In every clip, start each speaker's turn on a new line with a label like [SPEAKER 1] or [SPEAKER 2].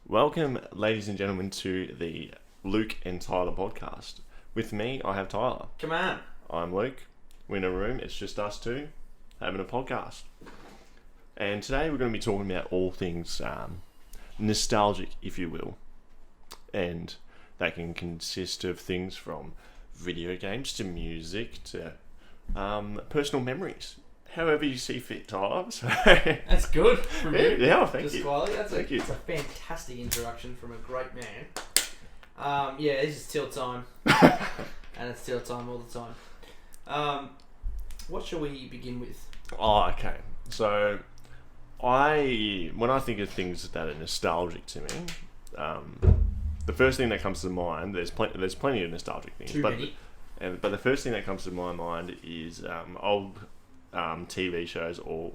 [SPEAKER 1] Welcome, ladies and gentlemen, to the Luke and Tyler podcast. With me, I have Tyler.
[SPEAKER 2] Come on.
[SPEAKER 1] I'm Luke. We're in a room. It's just us two having a podcast. And today we're going to be talking about all things nostalgic, if you will. And that can consist of things from video games to music to personal memories. However you see fit, Tyler. So
[SPEAKER 2] That's good from you.
[SPEAKER 1] yeah, thank
[SPEAKER 2] Just
[SPEAKER 1] you.
[SPEAKER 2] quietly.
[SPEAKER 1] Thank you.
[SPEAKER 2] That's a fantastic introduction from a great man. Yeah, this is till time. And it's till time all the time. What shall we begin with?
[SPEAKER 1] Oh, okay. So, when I think of things that are nostalgic to me, the first thing that comes to mind, there's plenty of nostalgic things.
[SPEAKER 2] Too many.
[SPEAKER 1] But the first thing that comes to my mind is old TV shows or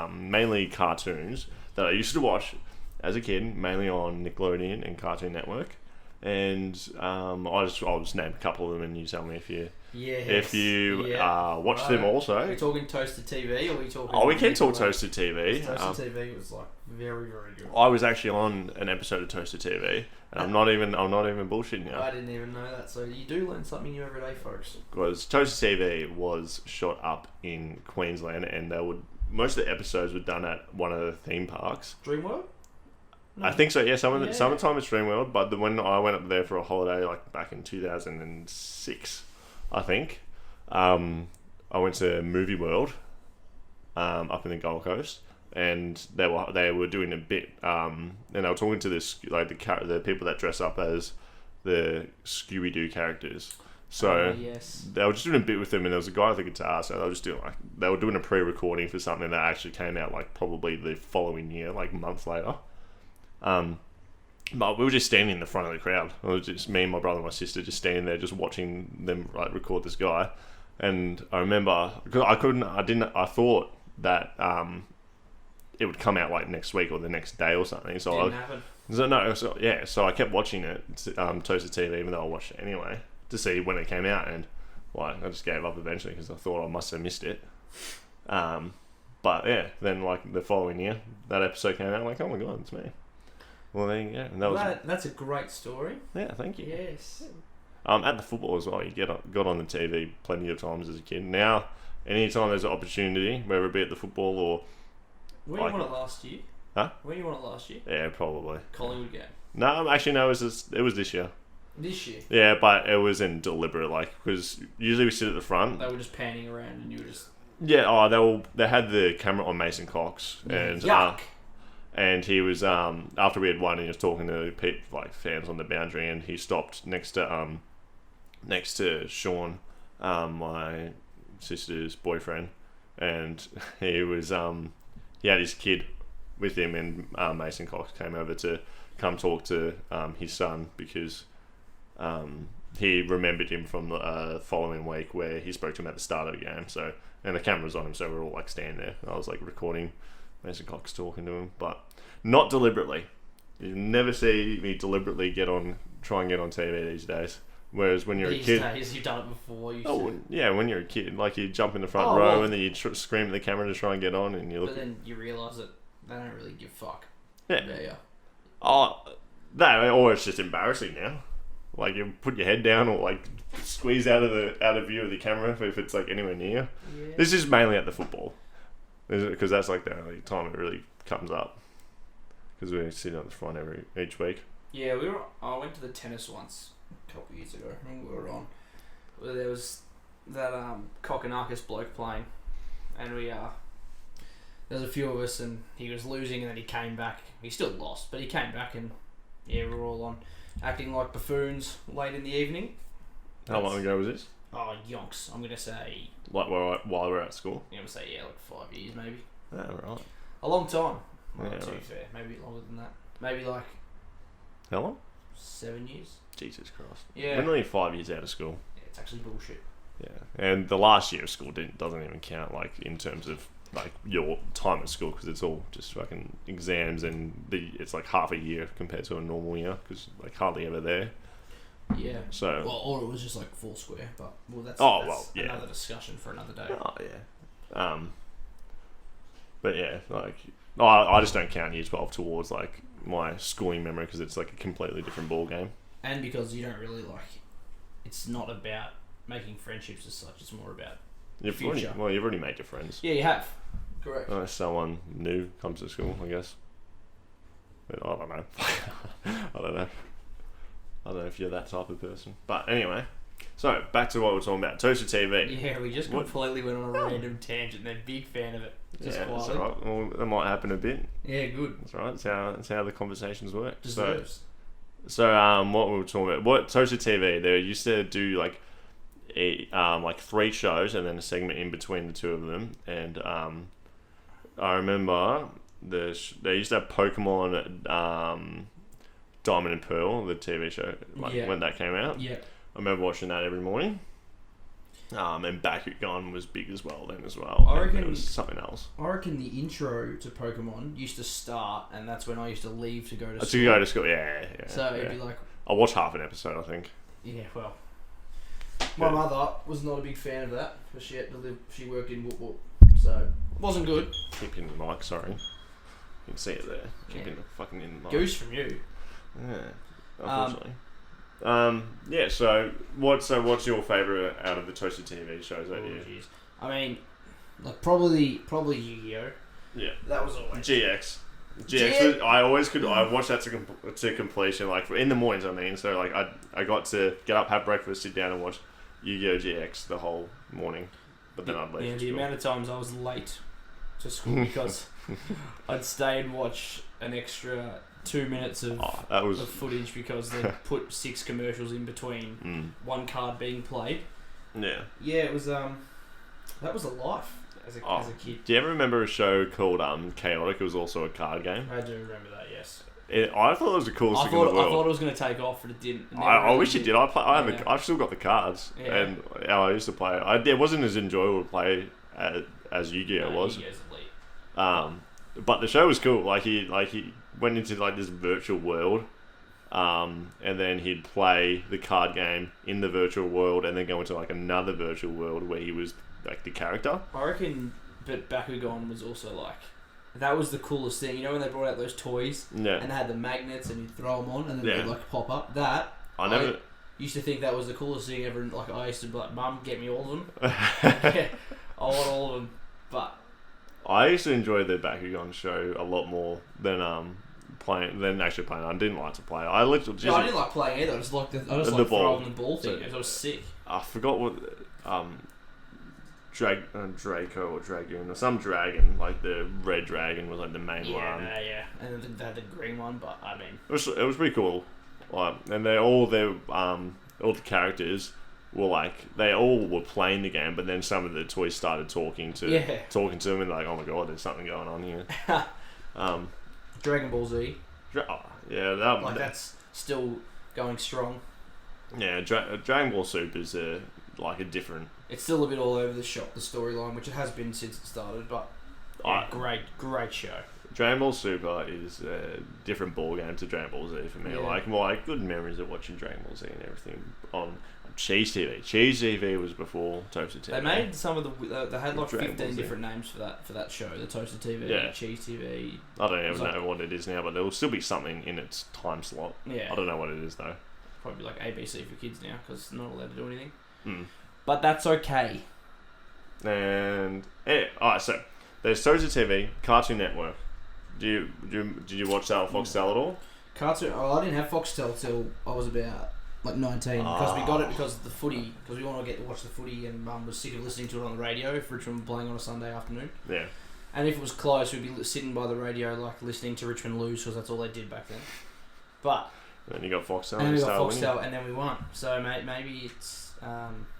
[SPEAKER 1] mainly cartoons that I used to watch as a kid, mainly on Nickelodeon and Cartoon Network. And I'll just name a couple of them, and you tell me if you watch them also.
[SPEAKER 2] Are we talking Toaster TV, or are we talking?
[SPEAKER 1] Oh, we can talk Toaster TV.
[SPEAKER 2] Toaster TV was like very, very good.
[SPEAKER 1] I was actually on an episode of Toaster TV, and I'm not even bullshitting you.
[SPEAKER 2] I didn't even know that. So you do learn something new every day, folks.
[SPEAKER 1] Because Toaster TV was shot up in Queensland, and most of the episodes were done at one of the theme parks.
[SPEAKER 2] DreamWorld. No.
[SPEAKER 1] I think so. Yeah, summertime it's Dreamworld, but when I went up there for a holiday, like back in 2006, I think, I went to Movie World, up in the Gold Coast, and they were doing a bit, and they were talking to the people that dress up as the Scooby Doo characters. So
[SPEAKER 2] yes.
[SPEAKER 1] they were just doing a bit with them, and there was a guy with a guitar. So they were doing a pre-recording for something that actually came out like probably the following year, like a month later. But we were just standing in the front of the crowd. It was just me and my brother and my sister just standing there, just watching them record this guy. And I remember because I thought that it would come out like next week or the next day or something. So So I kept watching it, Toaster TV, even though I watched it anyway to see when it came out. And I just gave up eventually because I thought I must have missed it. But yeah, then like the following year, that episode came out. I'm like, oh my god, it's me. Well, there you go. And
[SPEAKER 2] that's a great story.
[SPEAKER 1] Yeah, thank you.
[SPEAKER 2] Yes.
[SPEAKER 1] At the football as well, got on the TV plenty of times as a kid. Now, anytime there's an opportunity, whether it be at the football or...
[SPEAKER 2] Where you won it last year?
[SPEAKER 1] Huh?
[SPEAKER 2] Where you won it last year?
[SPEAKER 1] Yeah, probably.
[SPEAKER 2] Collingwood game.
[SPEAKER 1] No, actually, no, it was this year.
[SPEAKER 2] This year?
[SPEAKER 1] Yeah, but it was in deliberate, because usually we sit at the front.
[SPEAKER 2] They were just panning around and you were just...
[SPEAKER 1] Yeah, they had the camera on Mason Cox. And,
[SPEAKER 2] yuck!
[SPEAKER 1] And he was after we had won, he was talking to fans on the boundary, and he stopped next to Sean, my sister's boyfriend, and he was he had his kid with him, and Mason Cox came over to come talk to his son because he remembered him from the following week where he spoke to him at the start of the game. So, and the camera was on him, so we were all standing there. I was recording Mason Cox talking to him, but not deliberately. You never see me deliberately try and get on TV these days. Whereas when you're a kid,
[SPEAKER 2] days, you've done it before.
[SPEAKER 1] When you're a kid, you jump in the front row and then you scream at the camera to try and get on, and you look.
[SPEAKER 2] But then you realise that they don't really give a fuck.
[SPEAKER 1] Yeah.
[SPEAKER 2] Yeah.
[SPEAKER 1] Or it's just embarrassing now. You put your head down or squeeze out of view of the camera if it's anywhere near.
[SPEAKER 2] Yeah.
[SPEAKER 1] This is mainly at the football, because that's the only time it really comes up. Because we sit at the front each week.
[SPEAKER 2] Yeah, I went to the tennis once a couple of years ago. I think we were on. There was that Kokonakis bloke playing, and there's a few of us, and he was losing, and then he came back. He still lost, but he came back, and we were all on acting like buffoons late in the evening.
[SPEAKER 1] How long ago was this?
[SPEAKER 2] Oh, yonks. I'm gonna say.
[SPEAKER 1] While we're at school.
[SPEAKER 2] I'm gonna say 5 years maybe.
[SPEAKER 1] Oh, right.
[SPEAKER 2] A long time.
[SPEAKER 1] Yeah,
[SPEAKER 2] to be fair, maybe longer than that. Maybe
[SPEAKER 1] how long?
[SPEAKER 2] 7 years.
[SPEAKER 1] Jesus Christ.
[SPEAKER 2] Yeah.
[SPEAKER 1] We're nearly 5 years out of school.
[SPEAKER 2] Yeah, it's actually bullshit.
[SPEAKER 1] Yeah, and the last year of school doesn't even count in terms of your time at school, because it's all just fucking exams, and it's half a year compared to a normal year because hardly ever there.
[SPEAKER 2] Yeah.
[SPEAKER 1] So.
[SPEAKER 2] Well, or it was just full square, but that's another discussion for another day.
[SPEAKER 1] Oh yeah. But yeah, I just don't count year 12 towards my schooling memory because it's like a completely different ball game.
[SPEAKER 2] And because you don't really it's not about making friendships as such. It's more about
[SPEAKER 1] You've
[SPEAKER 2] future.
[SPEAKER 1] already made your friends.
[SPEAKER 2] Yeah, you have. Correct.
[SPEAKER 1] Unless someone new comes to school, I guess. But I don't know. I don't know. I don't know if you're that type of person. But anyway, so back to what we're talking about. Toaster TV.
[SPEAKER 2] Yeah, we just completely went on a random tangent. They're big fan of it. Just
[SPEAKER 1] Yeah, that's
[SPEAKER 2] quietly.
[SPEAKER 1] alright. Well, that might happen a bit.
[SPEAKER 2] Yeah, good.
[SPEAKER 1] That's right. That's how the conversations work.
[SPEAKER 2] Deserves.
[SPEAKER 1] So what we were talking about, what Toaster TV, they used to do like like 3 shows and then a segment in between the 2 of them. And I remember they used to have Pokemon Diamond and Pearl, the TV show, when that came out.
[SPEAKER 2] Yeah.
[SPEAKER 1] I remember watching that every morning. And Bakugan was big as well then as well.
[SPEAKER 2] I reckon
[SPEAKER 1] it was something else.
[SPEAKER 2] I reckon the intro to Pokemon used to start, and that's when I used to leave to go to school.
[SPEAKER 1] To go to school, yeah.
[SPEAKER 2] So it'd be like,
[SPEAKER 1] I watched half an episode, I think.
[SPEAKER 2] yeah, well, my mother was not a big fan of that because she had to live. She worked in Whoop Whoop, so wasn't good.
[SPEAKER 1] Keep in the mic, sorry. You can see it there. Keep in the fucking in the mic.
[SPEAKER 2] Goose from you.
[SPEAKER 1] Yeah, unfortunately. Yeah. So what's your favourite out of the Toaster TV shows that year?
[SPEAKER 2] Geez. I mean, like probably Yu-Gi-Oh.
[SPEAKER 1] Yeah.
[SPEAKER 2] That was always
[SPEAKER 1] GX. GX. I watched that to completion. Like in the mornings, I mean. So like I got to get up, have breakfast, sit down, and watch Yu-Gi-Oh GX the whole morning. But then I'd leave.
[SPEAKER 2] Yeah, the amount of times I was late to school because I'd stay and watch an extra 2 minutes of footage because they put 6 commercials in between one card being played.
[SPEAKER 1] Yeah.
[SPEAKER 2] Yeah, it was that was a life as a kid.
[SPEAKER 1] Do you ever remember a show called Chaotic? It was also a card game.
[SPEAKER 2] I do remember that. Yes.
[SPEAKER 1] I thought it was the coolest thing in the world.
[SPEAKER 2] I thought it was going to take off, but it didn't.
[SPEAKER 1] I wish it did. I've still got the cards, and I used to play it. It wasn't as enjoyable to play as Yu-Gi-Oh was.
[SPEAKER 2] Yu-Gi-Oh's elite.
[SPEAKER 1] But the show was cool. Like he went into like this virtual world, and then he'd play the card game in the virtual world, and then go into like another virtual world where he was like the character.
[SPEAKER 2] I reckon, but Bakugan was also like. That was the coolest thing. You know when they brought out those toys and they had the magnets and you'd throw them on and then they'd like pop up? I used to think that was the coolest thing ever. Like I used to be like, Mum, get me all of them. Yeah, I want all of them. But
[SPEAKER 1] I used to enjoy the Bakugan show a lot more than actually playing. I didn't like to play. I didn't
[SPEAKER 2] like playing either. I just like throwing the ball thing. It was sick.
[SPEAKER 1] I forgot what Draco or Dragoon or some dragon, like the red dragon was like the main one.
[SPEAKER 2] Yeah, and then they had the green one, but I mean,
[SPEAKER 1] it was pretty cool. Like, and all the characters were like they all were playing the game, but then some of the toys started talking to them and like, oh my god, there's something going on here.
[SPEAKER 2] Dragon Ball Z.
[SPEAKER 1] That's
[SPEAKER 2] still going strong.
[SPEAKER 1] Yeah, Dragon Ball Super is like a different.
[SPEAKER 2] It's still a bit all over the shop, the storyline, which it has been since it started, but great show.
[SPEAKER 1] Dragon Ball Super is a different ball game to Dragon Ball Z for me.
[SPEAKER 2] Yeah.
[SPEAKER 1] Like good memories of watching Dragon Ball Z and everything on Cheese TV. Cheese TV was before Toaster TV.
[SPEAKER 2] They made some of they had like
[SPEAKER 1] Dragon
[SPEAKER 2] 15 different names for that show, the Toaster TV, Cheese TV.
[SPEAKER 1] I don't even know what it is now, but there will still be something in its time slot.
[SPEAKER 2] Yeah.
[SPEAKER 1] I don't know what it is though.
[SPEAKER 2] Probably like ABC for kids now because not allowed to do anything.
[SPEAKER 1] Mm.
[SPEAKER 2] But that's okay.
[SPEAKER 1] And alright, so there's Toaster TV, Cartoon Network. Did you watch that on Foxtel at all?
[SPEAKER 2] Cartoon. Oh, I didn't have Foxtel till I was about like 19 because we got it because of the footy, because we want to get to watch the footy, and Mum was sick of listening to it on the radio if Richmond were playing on a Sunday afternoon.
[SPEAKER 1] Yeah.
[SPEAKER 2] And if it was close, we'd be sitting by the radio like listening to Richmond lose because that's all they did back then. But
[SPEAKER 1] then you got Foxtel.
[SPEAKER 2] And we got Foxtel, and then we won. So maybe it's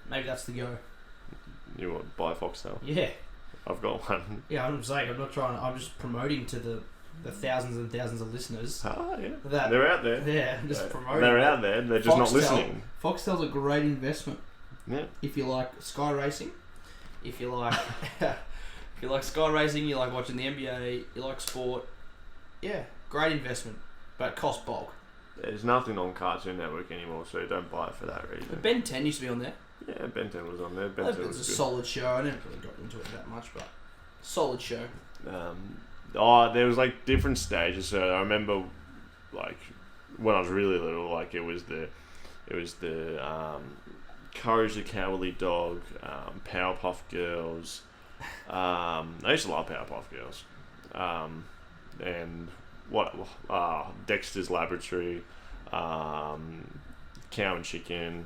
[SPEAKER 2] maybe that's the go.
[SPEAKER 1] You want to buy Foxtel?
[SPEAKER 2] Yeah.
[SPEAKER 1] I've got one.
[SPEAKER 2] Yeah, I'm saying I'm just promoting to the thousands and thousands of listeners.
[SPEAKER 1] Ah, yeah.
[SPEAKER 2] That,
[SPEAKER 1] they're out there.
[SPEAKER 2] Yeah, just promoting.
[SPEAKER 1] They're out there. They're just not listening.
[SPEAKER 2] Foxtel's a great investment.
[SPEAKER 1] Yeah.
[SPEAKER 2] If you like sky racing, if you like sky racing, you like watching the NBA, you like sport. Yeah, great investment, but it costs bulk.
[SPEAKER 1] There's nothing on Cartoon Network anymore, so don't buy it for that reason.
[SPEAKER 2] But Ben 10 used to be on there.
[SPEAKER 1] Yeah, Ben 10 was on there.
[SPEAKER 2] Ben 10 was a solid show. I never really got into it that much, but solid show.
[SPEAKER 1] There was like different stages. So I remember like when I was really little, like it was the Courage the Cowardly Dog, Powerpuff Girls. I used to love Powerpuff Girls, and what Dexter's Laboratory, Cow and Chicken,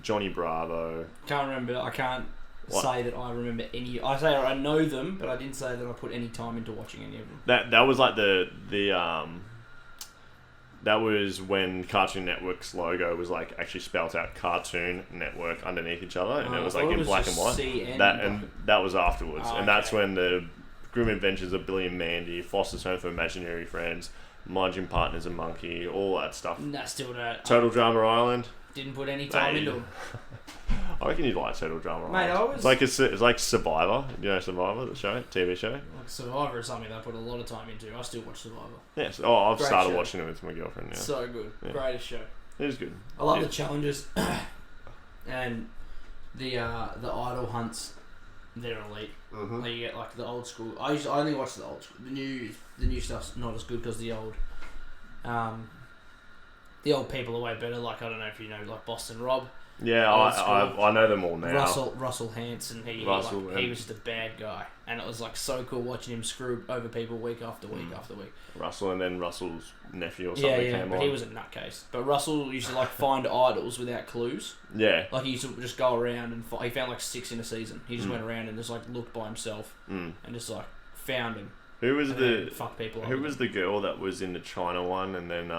[SPEAKER 1] Johnny Bravo.
[SPEAKER 2] Can't remember. I can't
[SPEAKER 1] What?
[SPEAKER 2] say that I remember any. I say I know them, but I didn't say that I put any time into watching any of them.
[SPEAKER 1] That was like the that was when Cartoon Network's logo was like actually spelt out Cartoon Network underneath each other, and it was like in black and white. That was afterwards, and that's when the Grim Adventures of Billy and Mandy, Foster's Home for Imaginary Friends, My Gym Partner's a Monkey, all that stuff.
[SPEAKER 2] Nah, still don't.
[SPEAKER 1] Total Drama Island.
[SPEAKER 2] Didn't put any time into them.
[SPEAKER 1] I reckon you'd like Total Drama
[SPEAKER 2] Mate,
[SPEAKER 1] Island. It's like Survivor. You know Survivor, the show, TV show.
[SPEAKER 2] Like Survivor is something that I put a lot of time into. I still watch Survivor.
[SPEAKER 1] Yes. Oh, I've
[SPEAKER 2] Great
[SPEAKER 1] started
[SPEAKER 2] show.
[SPEAKER 1] watching it with my girlfriend. Yeah.
[SPEAKER 2] So good.
[SPEAKER 1] Yeah.
[SPEAKER 2] Greatest show.
[SPEAKER 1] It is good.
[SPEAKER 2] I love the challenges and the idol hunts. They're elite.
[SPEAKER 1] Mm-hmm.
[SPEAKER 2] Like you get like the old school. I only watch the old school. The new stuff's not as good because the old people are way better. Like I don't know if you know like Boston Rob.
[SPEAKER 1] Yeah, I know them all now.
[SPEAKER 2] Russell Hanson. He was just a bad guy, and it was like so cool watching him screw over people week after week after week.
[SPEAKER 1] Russell, and then Russell's nephew or something came
[SPEAKER 2] but
[SPEAKER 1] on.
[SPEAKER 2] he was a nutcase. But Russell used to like find idols without clues.
[SPEAKER 1] Yeah.
[SPEAKER 2] Like he used to just go around and he found like 6 in a season. He just went around and just like looked by himself and just like found him.
[SPEAKER 1] Who was
[SPEAKER 2] fuck people?
[SPEAKER 1] Who was the girl that was in the China one, and then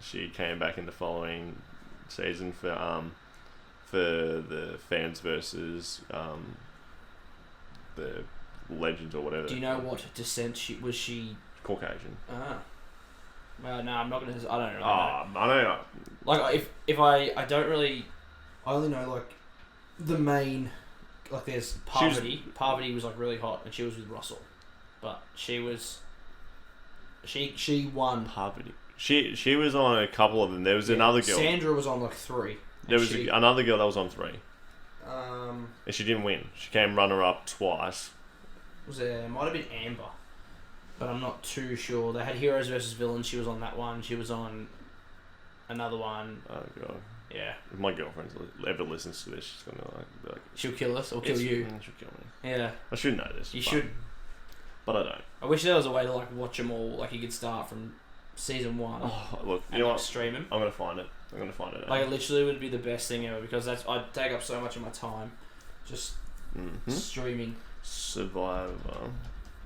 [SPEAKER 1] she came back in the following season for the fans versus the legends or whatever.
[SPEAKER 2] Do you know what descent she was? She
[SPEAKER 1] Caucasian.
[SPEAKER 2] Well, no, I'm not gonna. I don't know.
[SPEAKER 1] I know.
[SPEAKER 2] Like if I don't really, I only know like the main. Like there's Parvati. Parvati was like really hot, and she was with Russell, but she was. She won.
[SPEAKER 1] Parvati. She was on a couple of them. There was another girl.
[SPEAKER 2] Sandra was on like 3.
[SPEAKER 1] There was another girl that was on 3.
[SPEAKER 2] And
[SPEAKER 1] she didn't win. She came runner up twice.
[SPEAKER 2] Might have been Amber, but I'm not too sure. They had Heroes versus Villains. She was on that one. She was on another one.
[SPEAKER 1] Oh god.
[SPEAKER 2] Yeah.
[SPEAKER 1] If my girlfriend ever listens to this, she's gonna be like,
[SPEAKER 2] she'll kill us or kill you.
[SPEAKER 1] She'll kill me.
[SPEAKER 2] Yeah.
[SPEAKER 1] I should know this.
[SPEAKER 2] You should.
[SPEAKER 1] But I don't.
[SPEAKER 2] I wish there was a way to like watch them all. Like you could start from season 1.
[SPEAKER 1] Oh, look,
[SPEAKER 2] and like stream them.
[SPEAKER 1] I'm gonna find it.
[SPEAKER 2] Like it literally would be the best thing ever because I'd take up so much of my time, just streaming.
[SPEAKER 1] Survivor.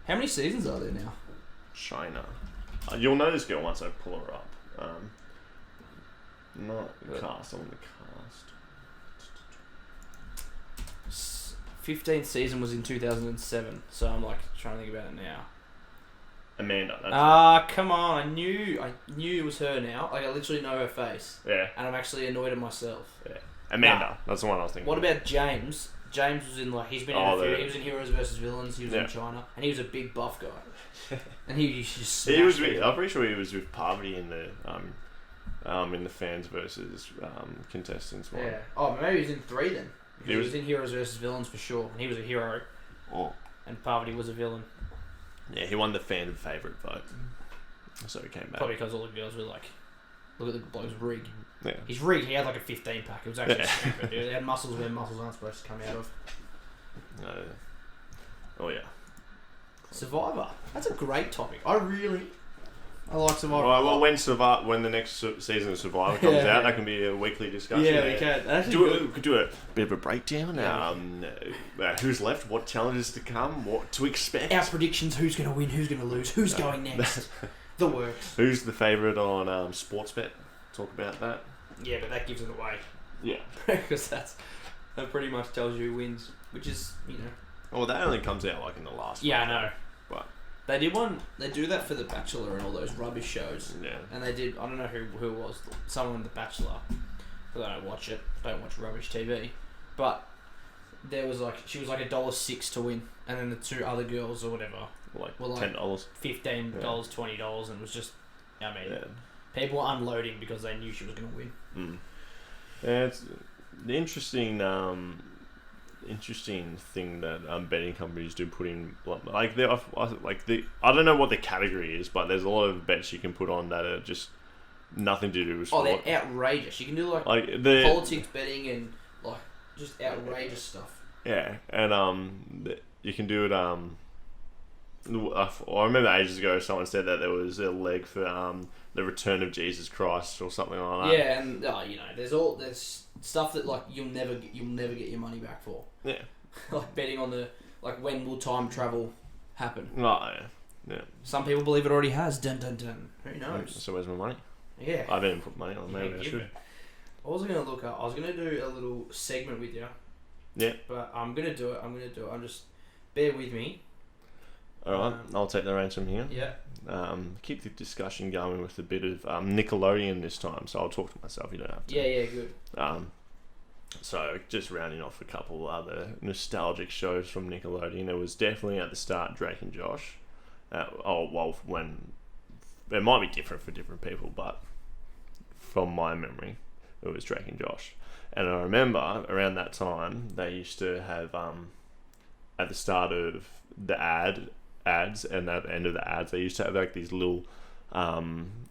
[SPEAKER 2] How many seasons are there now?
[SPEAKER 1] China. You'll know this girl once I pull her up. Not the cast. I want the cast.
[SPEAKER 2] 15th season was in 2007, so I'm like trying to think about it now.
[SPEAKER 1] Amanda.
[SPEAKER 2] Come on! I knew it was her now. Like I literally know her face.
[SPEAKER 1] Yeah.
[SPEAKER 2] And I'm actually annoyed at myself.
[SPEAKER 1] Yeah. Amanda. That's the one I was thinking.
[SPEAKER 2] What about James? James was in like he's been in a few. He was in Heroes versus Villains. He was in China, and he was a big buff guy. And he used to just smash people.
[SPEAKER 1] I'm pretty sure he was with Parvati in the fans versus contestants one.
[SPEAKER 2] Yeah. Oh, maybe he was in 3 then. He was in Heroes versus Villains for sure, and he was a hero.
[SPEAKER 1] Oh.
[SPEAKER 2] And Parvati was a villain.
[SPEAKER 1] Yeah, he won the fan favourite vote. So he came back.
[SPEAKER 2] Probably because all the girls were like, look at the bloke's rig.
[SPEAKER 1] Yeah.
[SPEAKER 2] He's rigged. He had like a 15 pack. It was actually stupid, dude. They had muscles where muscles aren't supposed to come out of.
[SPEAKER 1] Oh yeah.
[SPEAKER 2] Survivor. That's a great topic. I like Survivor.
[SPEAKER 1] Right, well, when the next season of Survivor comes out, that can be a weekly discussion.
[SPEAKER 2] Yeah, we can.
[SPEAKER 1] Could do a bit of a breakdown. Who's left? What challenges to come? What to expect?
[SPEAKER 2] Our predictions: who's going to win? Who's going to lose? Who's going next? The works.
[SPEAKER 1] Who's the favourite on Sportsbet? Talk about that.
[SPEAKER 2] Yeah, but that gives it away.
[SPEAKER 1] Yeah,
[SPEAKER 2] because that pretty much tells you who wins, which is
[SPEAKER 1] Well, that only comes out like in the last.
[SPEAKER 2] Yeah, I know.
[SPEAKER 1] But
[SPEAKER 2] they did one. They do that for The Bachelor and all those rubbish shows.
[SPEAKER 1] Yeah.
[SPEAKER 2] And they did. I don't know who it was. Someone on The Bachelor. Because I don't watch it. I don't watch rubbish TV. But there was like she was like $1.06 to win, and then the 2 other girls or whatever
[SPEAKER 1] were like $10,
[SPEAKER 2] $15, $20, and it was just. People were unloading because they knew she was going to win.
[SPEAKER 1] Yeah, it's the interesting interesting thing that betting companies do put in, like I don't know what the category is, but there's a lot of bets you can put on that are just nothing to do with sport.
[SPEAKER 2] Oh, they're outrageous. You can do like
[SPEAKER 1] the
[SPEAKER 2] politics betting and like just outrageous stuff.
[SPEAKER 1] Yeah, and you can do it. I remember ages ago someone said that there was a leg for the return of Jesus Christ or something like that.
[SPEAKER 2] Yeah, and there's stuff that like you'll never get your money back for.
[SPEAKER 1] Yeah,
[SPEAKER 2] like betting on when will time travel happen?
[SPEAKER 1] Oh, yeah.
[SPEAKER 2] Some people believe it already has. Dun dun dun. Who knows?
[SPEAKER 1] So where's my money?
[SPEAKER 2] Yeah,
[SPEAKER 1] I haven't put money on. Maybe I should.
[SPEAKER 2] I was gonna look up. I was gonna do a little segment with you.
[SPEAKER 1] Yeah.
[SPEAKER 2] But I'm gonna do it. I'm just bear with me.
[SPEAKER 1] All right, I'll take the reins from here.
[SPEAKER 2] Yeah.
[SPEAKER 1] Keep the discussion going with a bit of Nickelodeon this time, so I'll talk to myself. You don't have to.
[SPEAKER 2] Yeah, good.
[SPEAKER 1] So just rounding off a couple other nostalgic shows from Nickelodeon. It was definitely at the start Drake and Josh. When it might be different for different people, but from my memory, it was Drake and Josh. And I remember around that time they used to have at the start of the ads and at the end of the ads they used to have like these little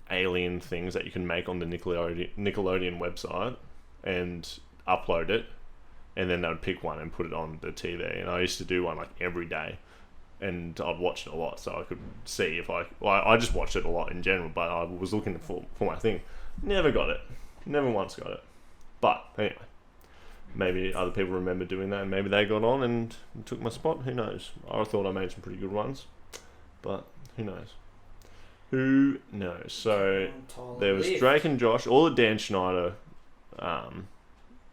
[SPEAKER 1] alien things that you can make on the Nickelodeon website and upload it, and then they would pick one and put it on the TV. And I used to do one like every day, and I'd watch it a lot so I could see if I just watched it a lot in general, but I was looking for my thing. Never got it. Never once got it. But anyway, maybe other people remember doing that, and maybe they got on and took my spot. Who knows? I thought I made some pretty good ones, but who knows? Who knows? So there was Drake and Josh, all the Dan Schneider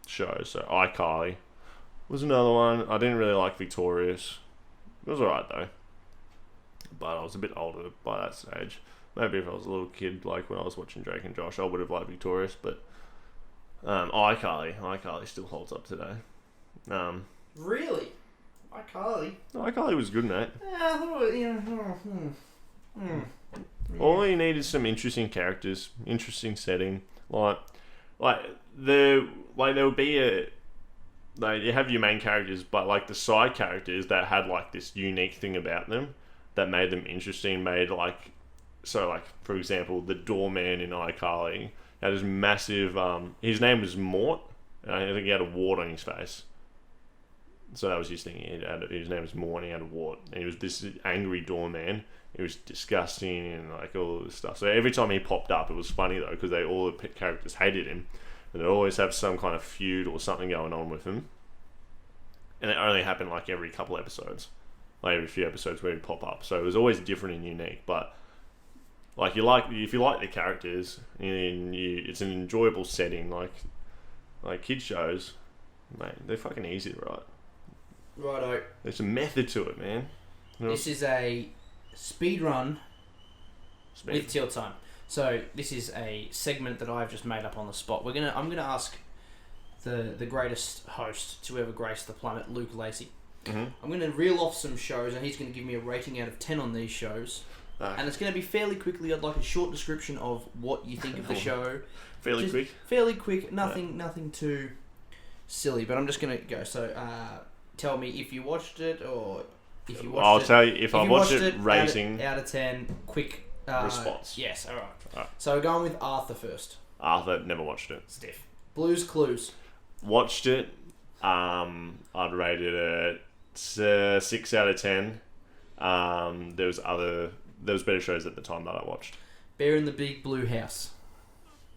[SPEAKER 1] shows. So iCarly was another one. I didn't really like Victorious. It was alright though, but I was a bit older by that stage. Maybe if I was a little kid, like when I was watching Drake and Josh, I would have liked Victorious, but iCarly still holds up today.
[SPEAKER 2] Really?
[SPEAKER 1] iCarly was good, mate.
[SPEAKER 2] Yeah, I thought
[SPEAKER 1] All you need is some interesting characters, interesting setting. Like there would be you have your main characters, but like the side characters that had like this unique thing about them that made them interesting, for example, the doorman in iCarly had this massive, his name was Mort, and I think he had a wart on his face. So that was his thing. His name was Mort, and he had a wart. And he was this angry doorman. He was disgusting and like all this stuff. So every time he popped up, it was funny though, because all the characters hated him. And they'd always have some kind of feud or something going on with him. And it only happened like every couple episodes. Like every few episodes where he'd pop up. So it was always different and unique, but if you like the characters and it's an enjoyable setting, like kid shows, mate, they're fucking easy to write.
[SPEAKER 2] Righto.
[SPEAKER 1] There's a method to it, man.
[SPEAKER 2] This is a speed run with Tilt Time. So this is a segment that I've just made up on the spot. I'm gonna ask the greatest host to ever grace the planet, Luke Lacey.
[SPEAKER 1] Mm-hmm.
[SPEAKER 2] I'm gonna reel off some shows, and he's gonna give me a rating out of 10 on these shows. And it's going to be fairly quickly. I'd like a short description of what you think of the show. Fairly quick. Nothing too silly. But I'm just going to go. So, tell me if you watched it or if you watched it.
[SPEAKER 1] I'll tell you if I watched it. Rating
[SPEAKER 2] out of 10. Quick
[SPEAKER 1] response.
[SPEAKER 2] Yes. All right. So we're going with Arthur first.
[SPEAKER 1] Arthur, never watched it.
[SPEAKER 2] Stiff. Blue's Clues.
[SPEAKER 1] Watched it. I'd rate it a 6 out of 10. There was better shows at the time that I watched.
[SPEAKER 2] Bear in the Big Blue House.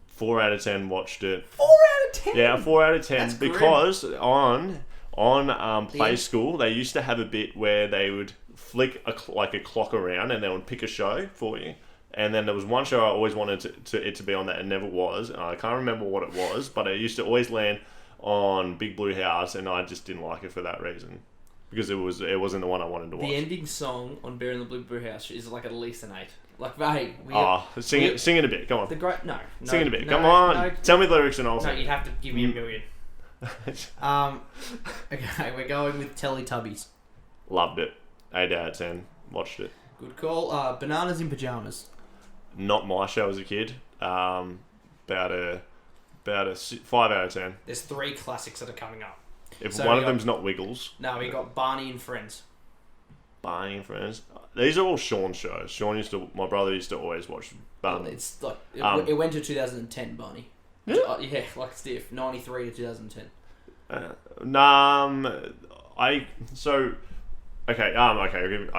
[SPEAKER 1] 4 out of 10 watched it.
[SPEAKER 2] 4 out of 10?
[SPEAKER 1] Yeah, 4 out of 10.
[SPEAKER 2] That's
[SPEAKER 1] because on Play School, they used to have a bit where they would flick a clock around and they would pick a show for you. And then there was one show I always wanted it to be on that and never was. And I can't remember what it was, but it used to always land on Big Blue House, and I just didn't like it for that reason. Because it wasn't the one I wanted to watch.
[SPEAKER 2] The ending song on Bear in the Blue House is like at least an 8. Like, hey,
[SPEAKER 1] sing it a bit. Come on. Sing it a bit. Come on. Tell me the lyrics and I'll sing.
[SPEAKER 2] No, you'd have to give me $1 million. Okay, we're going with Teletubbies.
[SPEAKER 1] Loved it. 8 out of 10. Watched it.
[SPEAKER 2] Good call. Bananas in Pajamas.
[SPEAKER 1] Not my show as a kid. About a 5 out of 10.
[SPEAKER 2] There's 3 classics that are coming up.
[SPEAKER 1] If
[SPEAKER 2] So
[SPEAKER 1] one
[SPEAKER 2] we
[SPEAKER 1] of
[SPEAKER 2] got-
[SPEAKER 1] them's not Wiggles,
[SPEAKER 2] No, we got Barney and Friends.
[SPEAKER 1] Barney and Friends. These are all Sean shows. My brother used to always watch.
[SPEAKER 2] It's like
[SPEAKER 1] um,
[SPEAKER 2] it went to 2010. Barney.
[SPEAKER 1] Yeah?
[SPEAKER 2] Yeah, like stiff. 93 to 2010.
[SPEAKER 1] Okay.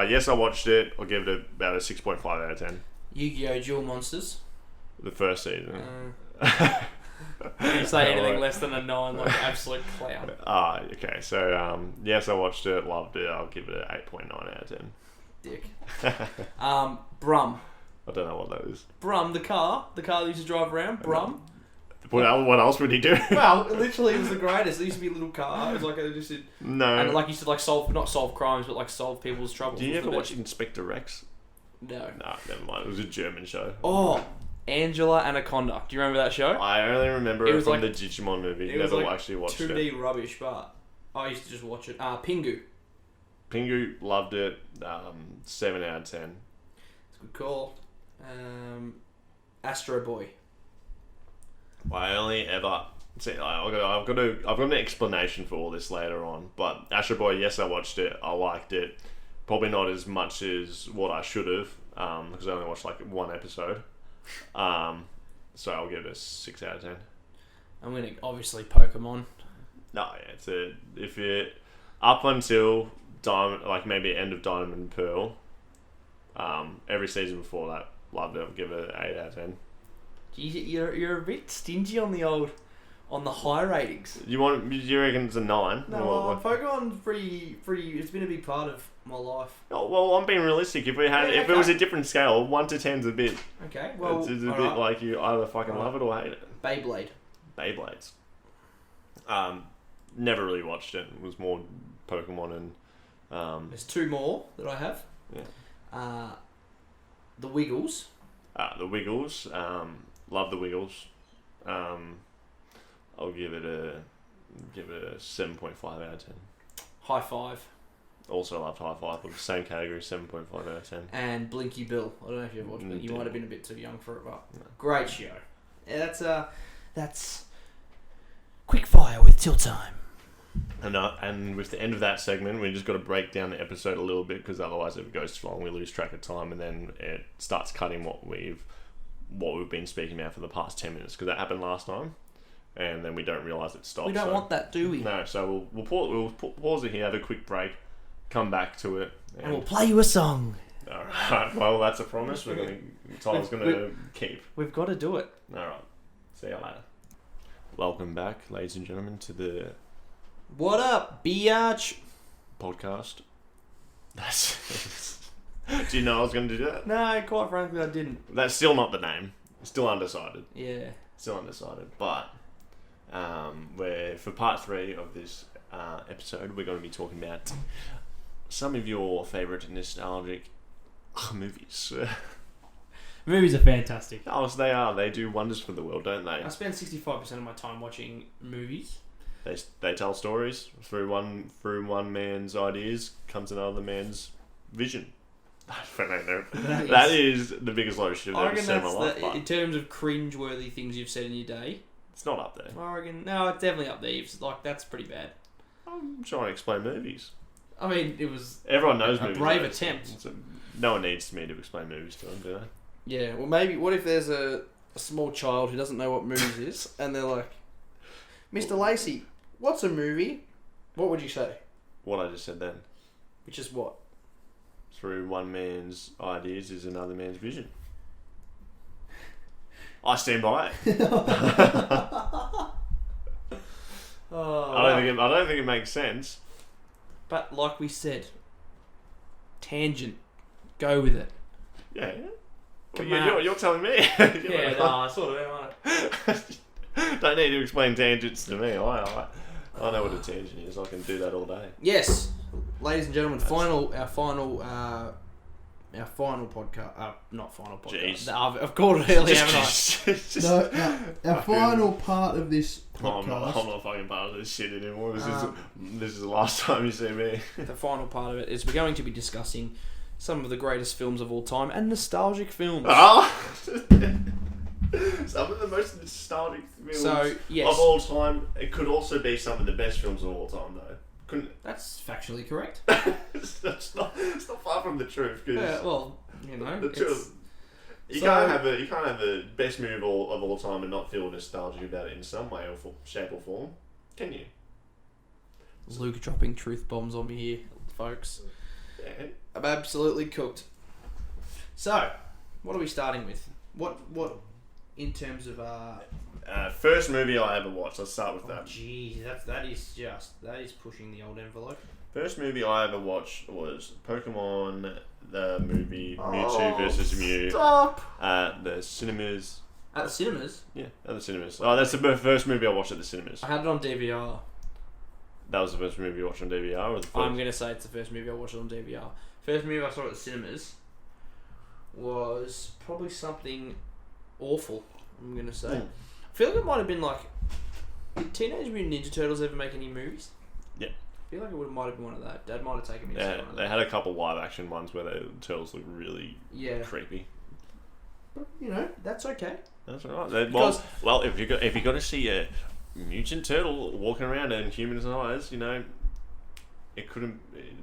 [SPEAKER 1] Yes, I watched it. I'll give it about a 6.5 out of 10.
[SPEAKER 2] Yu-Gi-Oh! Duel Monsters.
[SPEAKER 1] The first season.
[SPEAKER 2] You say anything less than a 9, like absolute clown.
[SPEAKER 1] Okay. So, yes, I watched it, loved it. I'll give it an 8.9 out of 10.
[SPEAKER 2] Dick. Brum.
[SPEAKER 1] I don't know what that is.
[SPEAKER 2] Brum, the car that used to drive around. Brum.
[SPEAKER 1] What else would he do?
[SPEAKER 2] Well, literally, it was the greatest. It used to be a little car. It was like it just did,
[SPEAKER 1] No.
[SPEAKER 2] and like you said, like not solve crimes, but like solve people's troubles.
[SPEAKER 1] Do you ever watch Inspector Rex?
[SPEAKER 2] No.
[SPEAKER 1] No, never mind. It was a German show.
[SPEAKER 2] Oh, Angela Anaconda. Do you remember that show?
[SPEAKER 1] I only remember
[SPEAKER 2] It
[SPEAKER 1] it
[SPEAKER 2] was
[SPEAKER 1] from
[SPEAKER 2] like-
[SPEAKER 1] the Digimon movie.
[SPEAKER 2] it was
[SPEAKER 1] Never
[SPEAKER 2] like
[SPEAKER 1] actually watched
[SPEAKER 2] 2D
[SPEAKER 1] it.
[SPEAKER 2] rubbish, but I used to just watch it. Pingu.
[SPEAKER 1] Pingu, loved it. 7 out of 10.
[SPEAKER 2] It's a good call. Astro Boy.
[SPEAKER 1] I only ever see. I've got an explanation for all this later on. But Astro Boy, yes, I watched it. I liked it. Probably not as much as what I should have, because I only watched like one episode. So I'll give it a 6 out of 10.
[SPEAKER 2] I'm gonna obviously Pokemon.
[SPEAKER 1] No, yeah, if you're up until Diamond, like maybe end of Diamond and Pearl, every season before that, loved it. I'll give it an 8 out of 10.
[SPEAKER 2] You're a bit stingy on the high ratings.
[SPEAKER 1] You reckon it's a 9?
[SPEAKER 2] No, Pokemon's pretty. It's been a big part of my life.
[SPEAKER 1] Oh, well, I'm being realistic. If it was a different scale, 1 to 10's a bit.
[SPEAKER 2] Okay, well,
[SPEAKER 1] it's a bit like you either fucking love it or hate it.
[SPEAKER 2] Beyblade.
[SPEAKER 1] Beyblades. Never really watched it. It was more Pokemon and.
[SPEAKER 2] There's 2 more that I have.
[SPEAKER 1] Yeah.
[SPEAKER 2] The Wiggles.
[SPEAKER 1] The Wiggles. Love the Wiggles. I'll give it a 7.5 out of 10.
[SPEAKER 2] High Five.
[SPEAKER 1] Also loved High Five, but same category, 7.5 out of 10.
[SPEAKER 2] And Blinky Bill. I don't know if you've watched it. You
[SPEAKER 1] Didn't.
[SPEAKER 2] might have been a bit too young for it, but
[SPEAKER 1] No.
[SPEAKER 2] great show. Yeah, that's quick fire with Till Time.
[SPEAKER 1] And with the end of that segment, we just got to break down the episode a little bit, because otherwise, if it goes too long, we lose track of time, and then it starts cutting what we've been speaking about for the past 10 minutes, because that happened last time, and then we don't realise it stopped.
[SPEAKER 2] We don't want that, do we?
[SPEAKER 1] No, so we'll pause it here, have a quick break, come back to it,
[SPEAKER 2] And we'll play you a song.
[SPEAKER 1] All right. Well, that's a promise. Tyler's going to keep.
[SPEAKER 2] We've got to do it.
[SPEAKER 1] All right. See you later. Welcome back, ladies and gentlemen, to the
[SPEAKER 2] What up, biatch?
[SPEAKER 1] podcast. That's. Do you know I was going to do that?
[SPEAKER 2] No, quite frankly, I didn't.
[SPEAKER 1] That's still not the name. Still undecided.
[SPEAKER 2] Yeah.
[SPEAKER 1] Still undecided. But for part 3 of this episode, we're going to be talking about some of your favourite nostalgic movies.
[SPEAKER 2] Movies are fantastic.
[SPEAKER 1] Oh, so they are. They do wonders for the world, don't they?
[SPEAKER 2] I spend 65% of my time watching movies.
[SPEAKER 1] They tell stories through one man's ideas comes another man's vision. I don't know. That is the biggest load of shit I've
[SPEAKER 2] I
[SPEAKER 1] ever
[SPEAKER 2] reckon
[SPEAKER 1] said in my
[SPEAKER 2] that's
[SPEAKER 1] life.
[SPEAKER 2] in terms of cringe-worthy things you've said in your day.
[SPEAKER 1] It's not up there.
[SPEAKER 2] I reckon no, it's definitely up there. That's pretty bad.
[SPEAKER 1] I'm trying to explain movies.
[SPEAKER 2] I mean, it was
[SPEAKER 1] Everyone knows
[SPEAKER 2] a
[SPEAKER 1] movies.
[SPEAKER 2] brave
[SPEAKER 1] though.
[SPEAKER 2] attempt.
[SPEAKER 1] No one needs me to explain movies to them, do they?
[SPEAKER 2] Yeah. Well, maybe what if there's a small child who doesn't know what movies is, and they're like, "Mr. Lacey, what's a movie?" What would you say?
[SPEAKER 1] What I just said then.
[SPEAKER 2] Which is what?
[SPEAKER 1] Through one man's ideas is another man's vision. I stand by it.
[SPEAKER 2] Oh,
[SPEAKER 1] I don't think it makes sense.
[SPEAKER 2] But like we said, tangent. Go with it.
[SPEAKER 1] Yeah.
[SPEAKER 2] Come
[SPEAKER 1] Well,
[SPEAKER 2] on.
[SPEAKER 1] you're telling me.
[SPEAKER 2] Yeah, no, sort of am,
[SPEAKER 1] Don't need to explain tangents to me. I know what a tangent is. I can do that all day.
[SPEAKER 2] Yes, ladies and gentlemen, our final podcast. Not final podcast.
[SPEAKER 1] Jeez.
[SPEAKER 2] I've called it earlier, haven't I?
[SPEAKER 3] Our final part of this
[SPEAKER 1] I'm
[SPEAKER 3] podcast.
[SPEAKER 1] not fucking part of this shit anymore. This is the last time you see me.
[SPEAKER 2] The final part of it is we're going to be discussing some of the greatest films of all time and nostalgic films.
[SPEAKER 1] Ah! Some of the most nostalgic films
[SPEAKER 2] So, yes.
[SPEAKER 1] of all time. It could also be some of the best films of all time, though. Couldn't?
[SPEAKER 2] That's factually correct.
[SPEAKER 1] it's not far from the truth. Cause
[SPEAKER 2] Well, you know,
[SPEAKER 1] the truth. You can't have a best movie of all time and not feel nostalgic about it in some way or shape or form, can you?
[SPEAKER 2] Luke dropping truth bombs on me here, folks.
[SPEAKER 1] Yeah.
[SPEAKER 2] I'm absolutely cooked. So, what are we starting with? What in terms of
[SPEAKER 1] First movie I ever watched. Let's start with that.
[SPEAKER 2] Geez, that is pushing the old envelope.
[SPEAKER 1] First movie I ever watched was Pokemon, the movie Mewtwo vs. Mew.
[SPEAKER 2] Stop!
[SPEAKER 1] At the cinemas.
[SPEAKER 2] At the cinemas,
[SPEAKER 1] Yeah, at the cinemas. Oh, that's the first movie I watched at the cinemas.
[SPEAKER 2] I had it on DVR.
[SPEAKER 1] That was the first movie you watched on DVR, or the first?
[SPEAKER 2] I'm gonna say it's the first movie I watched on DVR. First movie I saw at the cinemas was probably something awful. I'm gonna say. I feel like it might have been like. Did Teenage Mutant Ninja Turtles ever make any movies?
[SPEAKER 1] Yeah.
[SPEAKER 2] I feel like it might have been one of that. Dad might have taken me to see
[SPEAKER 1] Yeah,
[SPEAKER 2] one of
[SPEAKER 1] they
[SPEAKER 2] that.
[SPEAKER 1] had a couple live action ones where the turtles look really creepy.
[SPEAKER 2] But, you know, that's okay.
[SPEAKER 1] That's all right.
[SPEAKER 2] Because-
[SPEAKER 1] Well, if you got to see a mutant turtle walking around in human size, you know, it couldn't.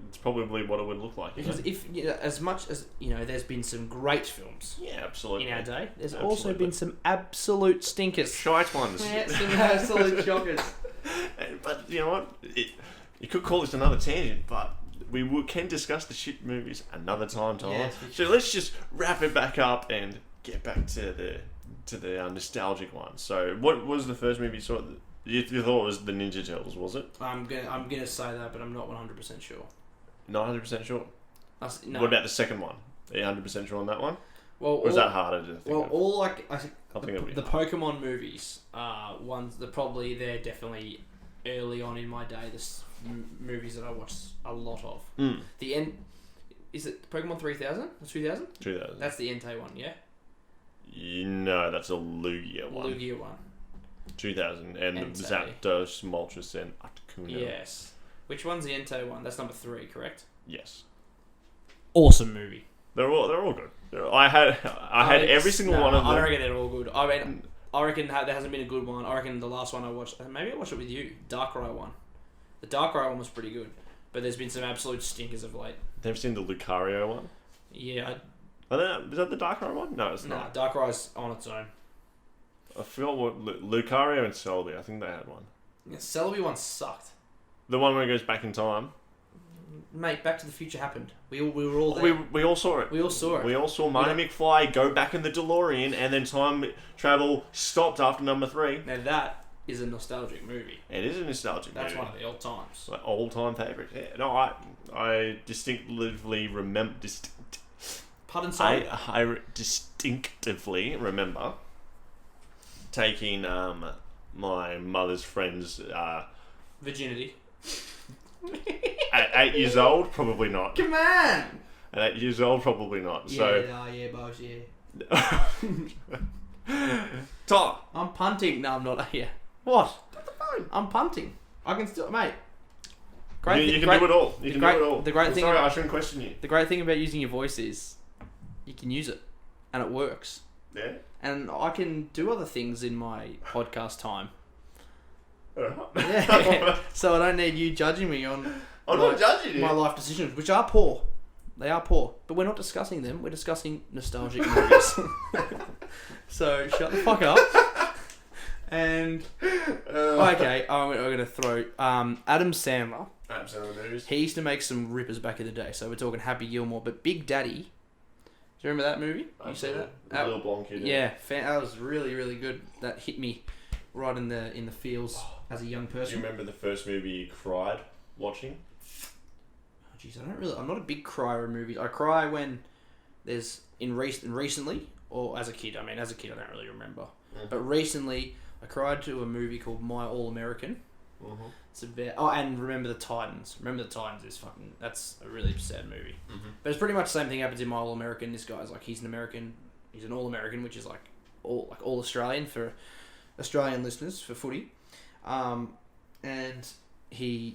[SPEAKER 1] It's probably what it would look like.
[SPEAKER 2] Because if you know, as much as you know, there's been some great films
[SPEAKER 1] Yeah, absolutely.
[SPEAKER 2] in our day. There's
[SPEAKER 1] Absolutely.
[SPEAKER 2] also been some absolute stinkers.
[SPEAKER 1] Shite ones.
[SPEAKER 2] Yeah, some absolute shockers.
[SPEAKER 1] But you know what? You could call this another tangent, but we can discuss the shit movies another time, Tyler.
[SPEAKER 2] Yes,
[SPEAKER 1] So let's just wrap it back up and get back to the nostalgic one. So, what was the first movie you saw? You thought it was the Ninja Turtles, was it?
[SPEAKER 2] I'm gonna say that, but I'm not 100% sure.
[SPEAKER 1] Not 100% sure.
[SPEAKER 2] No.
[SPEAKER 1] What about the second one? Are you 100% sure on that one?
[SPEAKER 2] Well,
[SPEAKER 1] Or is that harder to think
[SPEAKER 2] well,
[SPEAKER 1] of?
[SPEAKER 2] all like I think
[SPEAKER 1] I think it'll be
[SPEAKER 2] the Pokemon movies are ones that probably they're definitely early on in my day. Movies that I watched a lot of.
[SPEAKER 1] Mm.
[SPEAKER 2] The end. Is it Pokemon 3000 or 2000?
[SPEAKER 1] 2000.
[SPEAKER 2] That's the Entei one, yeah.
[SPEAKER 1] No, that's a Lugia one.
[SPEAKER 2] Lugia one.
[SPEAKER 1] 2000 and
[SPEAKER 2] Entei.
[SPEAKER 1] Zapdos, Moltres, and Articuno.
[SPEAKER 2] Yes. Which one's the Entei one? That's number 3, correct?
[SPEAKER 1] Yes.
[SPEAKER 2] Awesome movie.
[SPEAKER 1] They're all good. I had every single one of them.
[SPEAKER 2] I reckon they're all good. I mean, I reckon there hasn't been a good one. I reckon the last one I watched, maybe I watched it with you, Darkrai one. The Darkrai one was pretty good, but there's been some absolute stinkers of late.
[SPEAKER 1] Never seen the Lucario one?
[SPEAKER 2] Yeah,
[SPEAKER 1] Is that the Darkrai one? No, it's
[SPEAKER 2] nah,
[SPEAKER 1] not.
[SPEAKER 2] Darkrai's on its own.
[SPEAKER 1] I forgot what Lucario and Celebi. I think they had one.
[SPEAKER 2] Yeah, Celebi one sucked.
[SPEAKER 1] The one where it goes back in time.
[SPEAKER 2] Mate, Back to the Future happened. We were all there.
[SPEAKER 1] We all saw it.
[SPEAKER 2] We all saw it.
[SPEAKER 1] We all saw Marty McFly go back in the DeLorean, and then time travel stopped after number 3.
[SPEAKER 2] Now that is a nostalgic movie.
[SPEAKER 1] It is a nostalgic
[SPEAKER 2] That's
[SPEAKER 1] movie.
[SPEAKER 2] one of the old times.
[SPEAKER 1] Like all-time favourite. Yeah. No, I distinctively remember.
[SPEAKER 2] Pardon, sorry.
[SPEAKER 1] I distinctively remember taking my mother's friend's
[SPEAKER 2] Virginity.
[SPEAKER 1] at 8 years old, probably not.
[SPEAKER 2] Come on!
[SPEAKER 1] At 8 years old, probably not. So,
[SPEAKER 2] Yeah, boss, yeah.
[SPEAKER 1] Tom,
[SPEAKER 2] I'm punting. No, I'm not. Yeah. What?
[SPEAKER 1] get the phone.
[SPEAKER 2] I'm punting. I can still, mate.
[SPEAKER 1] You can do it all. You can do it all.
[SPEAKER 2] The great
[SPEAKER 1] I'm
[SPEAKER 2] thing.
[SPEAKER 1] sorry, I shouldn't question you.
[SPEAKER 2] The great thing about using your voice is you can use it, and it works.
[SPEAKER 1] Yeah.
[SPEAKER 2] And I can do other things in my podcast time.
[SPEAKER 1] Alright.
[SPEAKER 2] Yeah. So I don't need you judging me on
[SPEAKER 1] I'm not judging you.
[SPEAKER 2] my life decisions, which are poor. They are poor, but we're not discussing them. We're discussing nostalgic movies. So shut the fuck up. And okay, I'm gonna throw Adam Sandler.
[SPEAKER 1] Absolutely.
[SPEAKER 2] He used to make some rippers back in the day. So we're talking Happy Gilmore, but Big Daddy. Do you remember that movie? You see that?
[SPEAKER 1] The little blonde kid.
[SPEAKER 2] Yeah, that was really really good. That hit me right in the feels as a young
[SPEAKER 1] Do
[SPEAKER 2] person.
[SPEAKER 1] you remember the first movie you cried watching?
[SPEAKER 2] Oh, jeez, I'm not a big crier in movies. I cry when there's recently or as a kid. I mean, as a kid, I don't really remember.
[SPEAKER 1] Mm-hmm.
[SPEAKER 2] But recently, I cried to a movie called My All American.
[SPEAKER 1] Mm-hmm.
[SPEAKER 2] It's about and Remember the Titans. Remember the Titans is fucking. That's a really sad movie.
[SPEAKER 1] Mm-hmm.
[SPEAKER 2] But it's pretty much the same thing happens in My All American. This guy's like he's an American. He's an All American, which is like all Australian for Australian listeners for footy. And he's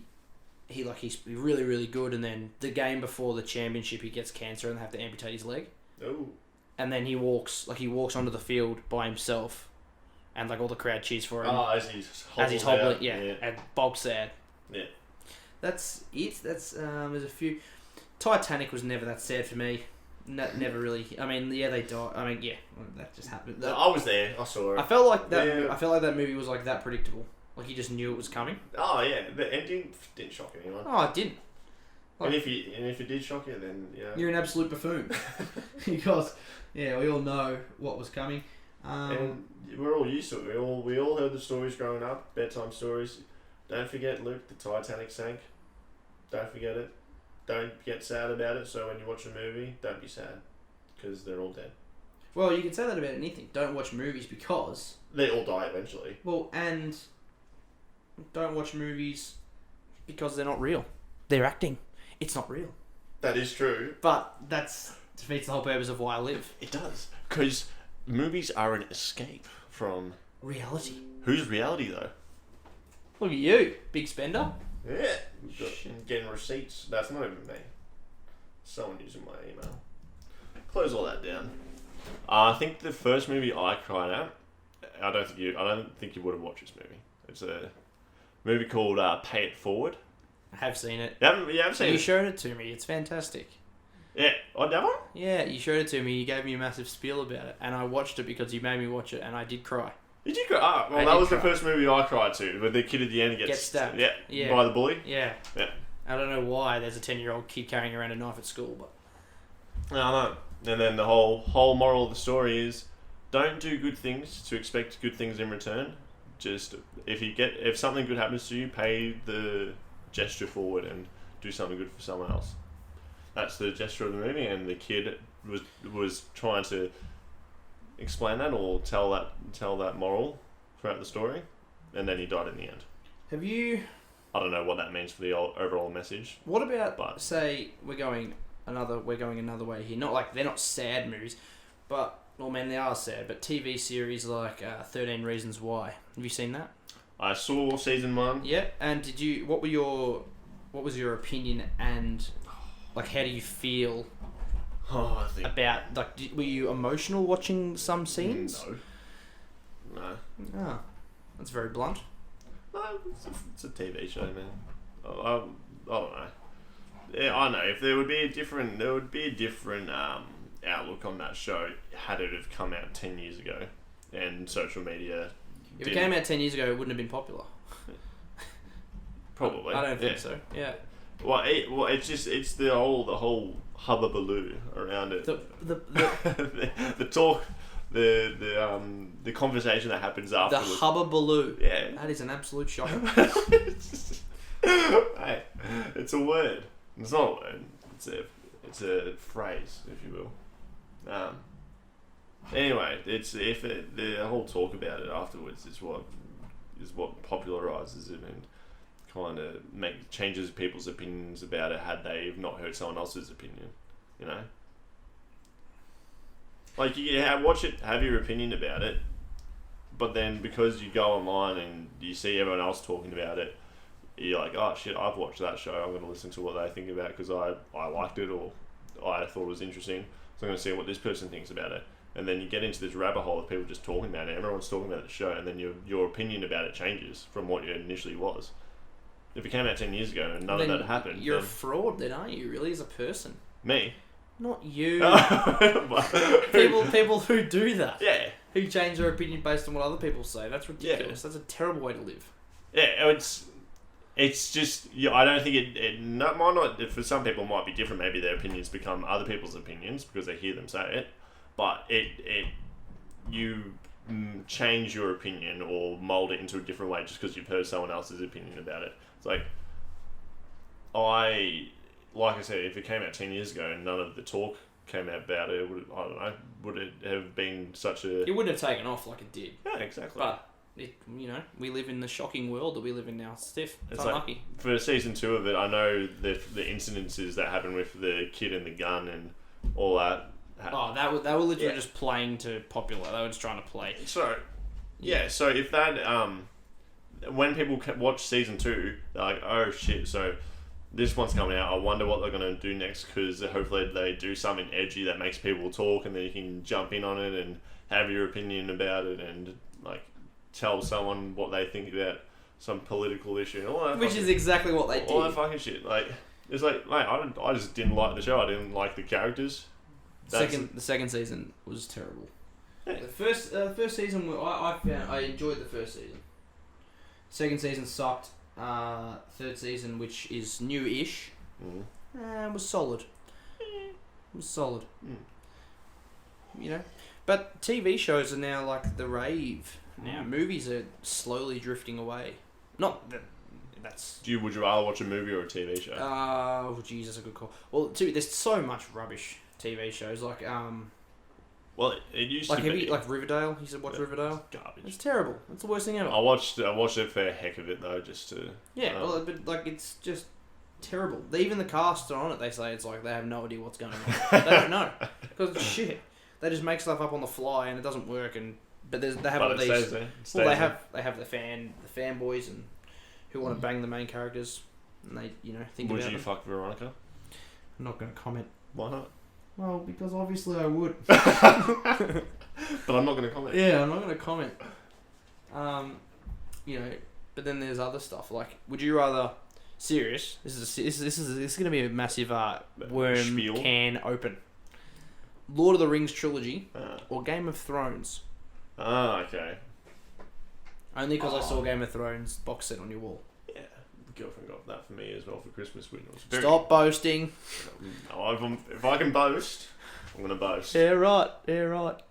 [SPEAKER 2] really really good. And then the game before the championship, he gets cancer and they have to amputate his leg.
[SPEAKER 1] Oh.
[SPEAKER 2] and then he walks onto the field by himself, and like all the crowd cheers for him
[SPEAKER 1] as he's
[SPEAKER 2] hobbling, and Bog's sad.
[SPEAKER 1] Yeah.
[SPEAKER 2] That's it. That's there's a few. Titanic was never that sad for me. Never really. I mean, yeah, they died. I mean, yeah, that just happened.
[SPEAKER 1] I was there. I saw it.
[SPEAKER 2] I felt like that.
[SPEAKER 1] Yeah.
[SPEAKER 2] I felt like that movie was like that predictable. Like you just knew it was coming.
[SPEAKER 1] Oh yeah, the ending didn't shock anyone.
[SPEAKER 2] Oh, it didn't. Like,
[SPEAKER 1] and if it did shock you, then yeah.
[SPEAKER 2] You're an absolute buffoon. Because yeah, we all know what was coming.
[SPEAKER 1] And we're all used to it. We all heard the stories growing up, bedtime stories. Don't forget, Luke, the Titanic sank. Don't forget it. Don't get sad about it. So when you watch a movie, don't be sad, because they're all dead.
[SPEAKER 2] Well, you can say that about anything. Don't watch movies because
[SPEAKER 1] they all die eventually.
[SPEAKER 2] Well, and don't watch movies because they're not real. They're acting. It's not real.
[SPEAKER 1] That is true.
[SPEAKER 2] But that's defeats the whole purpose of why I live.
[SPEAKER 1] It does, because movies are an escape from
[SPEAKER 2] reality.
[SPEAKER 1] Whose reality though?
[SPEAKER 2] Look at you, big spender.
[SPEAKER 1] Yeah, getting receipts. That's not even me. Someone using my email. Close all that down. I think the first movie I cried at. I don't think you would have watched this movie. It's a movie called Pay It Forward.
[SPEAKER 2] I have seen it.
[SPEAKER 1] You haven't seen it?
[SPEAKER 2] You showed it to me. It's fantastic.
[SPEAKER 1] Yeah, I that one.
[SPEAKER 2] Yeah, you showed it to me. You gave me a massive spiel about it, and I watched it because you made me watch it, and I did cry.
[SPEAKER 1] Did you cry? Oh, well, that was the first movie I cried to, where the kid at the end gets
[SPEAKER 2] stabbed.
[SPEAKER 1] Yeah, by the bully.
[SPEAKER 2] Yeah.
[SPEAKER 1] Yeah.
[SPEAKER 2] I don't know why there's a 10-year-old kid carrying around a knife at school, but...
[SPEAKER 1] No, I know. And then the whole moral of the story is, don't do good things to expect good things in return. Just, if something good happens to you, pay the gesture forward and do something good for someone else. That's the gesture of the movie, and the kid was trying to explain that or tell that moral throughout the story, and then he died in the end.
[SPEAKER 2] Have you?
[SPEAKER 1] I don't know what that means for the overall message.
[SPEAKER 2] What about say we're going another way here? Not like they're not sad movies, but well, man, they are sad. But TV series like 13 Reasons Why. Have you seen that?
[SPEAKER 1] I saw season 1.
[SPEAKER 2] Yeah, and did you? What was your opinion and like how do you feel?
[SPEAKER 1] I think
[SPEAKER 2] about were you emotional watching some scenes?
[SPEAKER 1] No.
[SPEAKER 2] Oh, that's very blunt.
[SPEAKER 1] No, it's a TV show, man. I don't know. Yeah, I know. If there would be a different outlook on that show had it have come out 10 years ago, and social media.
[SPEAKER 2] If it came out 10 years ago, it wouldn't have been popular.
[SPEAKER 1] Probably.
[SPEAKER 2] I don't think so. Yeah.
[SPEAKER 1] Well, it's the whole hubbubaloo around it. The talk, the conversation that happens after.
[SPEAKER 2] The hubbubaloo.
[SPEAKER 1] Yeah.
[SPEAKER 2] That is an absolute shock.
[SPEAKER 1] Hey, it's a word. It's not a word. It's a phrase, if you will. Anyway, the whole talk about it afterwards is what popularizes it and kind of changes people's opinions about it had they not heard someone else's opinion, you know? Like, you watch it, have your opinion about it, but then because you go online and you see everyone else talking about it, you're like, oh shit, I've watched that show, I'm going to listen to what they think about it because I liked it or I thought it was interesting, so I'm going to see what this person thinks about it. And then you get into this rabbit hole of people just talking about it, everyone's talking about the show, and then your opinion about it changes from what it initially was. If it came out 10 years ago and none of that happened...
[SPEAKER 2] You're a fraud then, aren't you, really, as a person?
[SPEAKER 1] Me?
[SPEAKER 2] Not you. people who do that.
[SPEAKER 1] Yeah.
[SPEAKER 2] Who change their opinion based on what other people say. That's ridiculous. Yeah. That's a terrible way to live.
[SPEAKER 1] Yeah, it's just... Yeah, I don't think it might not... For some people, it might be different. Maybe their opinions become other people's opinions because they hear them say it. But you change your opinion or mold it into a different way just because you've heard someone else's opinion about it. It's like I said, if it came out 10 years ago and none of the talk came out about it, would it have been such a...
[SPEAKER 2] It wouldn't have taken off like it did.
[SPEAKER 1] Yeah, exactly.
[SPEAKER 2] But, we live in the shocking world that we live in now. Stiff. It's unlucky.
[SPEAKER 1] Like, for season 2 of it, I know the incidences that happened with the kid and the gun and all that.
[SPEAKER 2] They were literally just playing to popular. They were just trying to play.
[SPEAKER 1] So, so if that... when people watch season 2, they're like, oh shit, so this one's coming out. I wonder what they're gonna do next, because hopefully they do something edgy that makes people talk, and then you can jump in on it and have your opinion about it, and like tell someone what they think about some political issue. And all that
[SPEAKER 2] Which
[SPEAKER 1] fucking,
[SPEAKER 2] is exactly what they
[SPEAKER 1] all that
[SPEAKER 2] did.
[SPEAKER 1] fucking shit. Like it's like, mate, I just didn't like the show. I didn't like the characters.
[SPEAKER 2] The second season was terrible.
[SPEAKER 1] Yeah.
[SPEAKER 2] The first season, I enjoyed the first season. Second season sucked. Third season, which is new-ish, was solid. You know, but TV shows are now like the rave. Now movies are slowly drifting away. Not that that's.
[SPEAKER 1] Would you rather watch a movie or a TV show?
[SPEAKER 2] Oh, geez, that's a good call. Well, there's so much rubbish TV shows like
[SPEAKER 1] Well, it used
[SPEAKER 2] like
[SPEAKER 1] to be
[SPEAKER 2] like Riverdale. You said watch Riverdale.
[SPEAKER 1] garbage.
[SPEAKER 2] It's terrible. It's the worst thing ever.
[SPEAKER 1] I watched it for a heck of it though, just to.
[SPEAKER 2] Yeah, well, but like it's just terrible. Even the cast on it, they say it's like they have no idea what's going on. They don't know because it's shit. They just make stuff up on the fly and it doesn't work. But they have all
[SPEAKER 1] it
[SPEAKER 2] these.
[SPEAKER 1] stays there. It stays
[SPEAKER 2] Well,
[SPEAKER 1] there.
[SPEAKER 2] they have the fanboys and who want to bang the main characters, and they think
[SPEAKER 1] Would
[SPEAKER 2] about
[SPEAKER 1] you
[SPEAKER 2] them.
[SPEAKER 1] fuck Veronica?
[SPEAKER 2] I'm not going to comment.
[SPEAKER 1] Why not?
[SPEAKER 3] Well, because obviously I would.
[SPEAKER 1] But I'm not going to comment.
[SPEAKER 2] Yeah, I'm not going to comment. But then there's other stuff like, would you rather? Serious. This is going to be a massive worm
[SPEAKER 1] Spiel.
[SPEAKER 2] can open. Lord of the Rings trilogy
[SPEAKER 1] Ah.
[SPEAKER 2] or Game of Thrones?
[SPEAKER 1] Okay.
[SPEAKER 2] Only because I saw Game of Thrones box set on your wall.
[SPEAKER 1] Yeah, the girlfriend got that for me as well for Christmas. When it was
[SPEAKER 2] Stop boasting.
[SPEAKER 1] No, if I can boast, I'm going to boast.
[SPEAKER 2] Yeah, right. Yeah, right.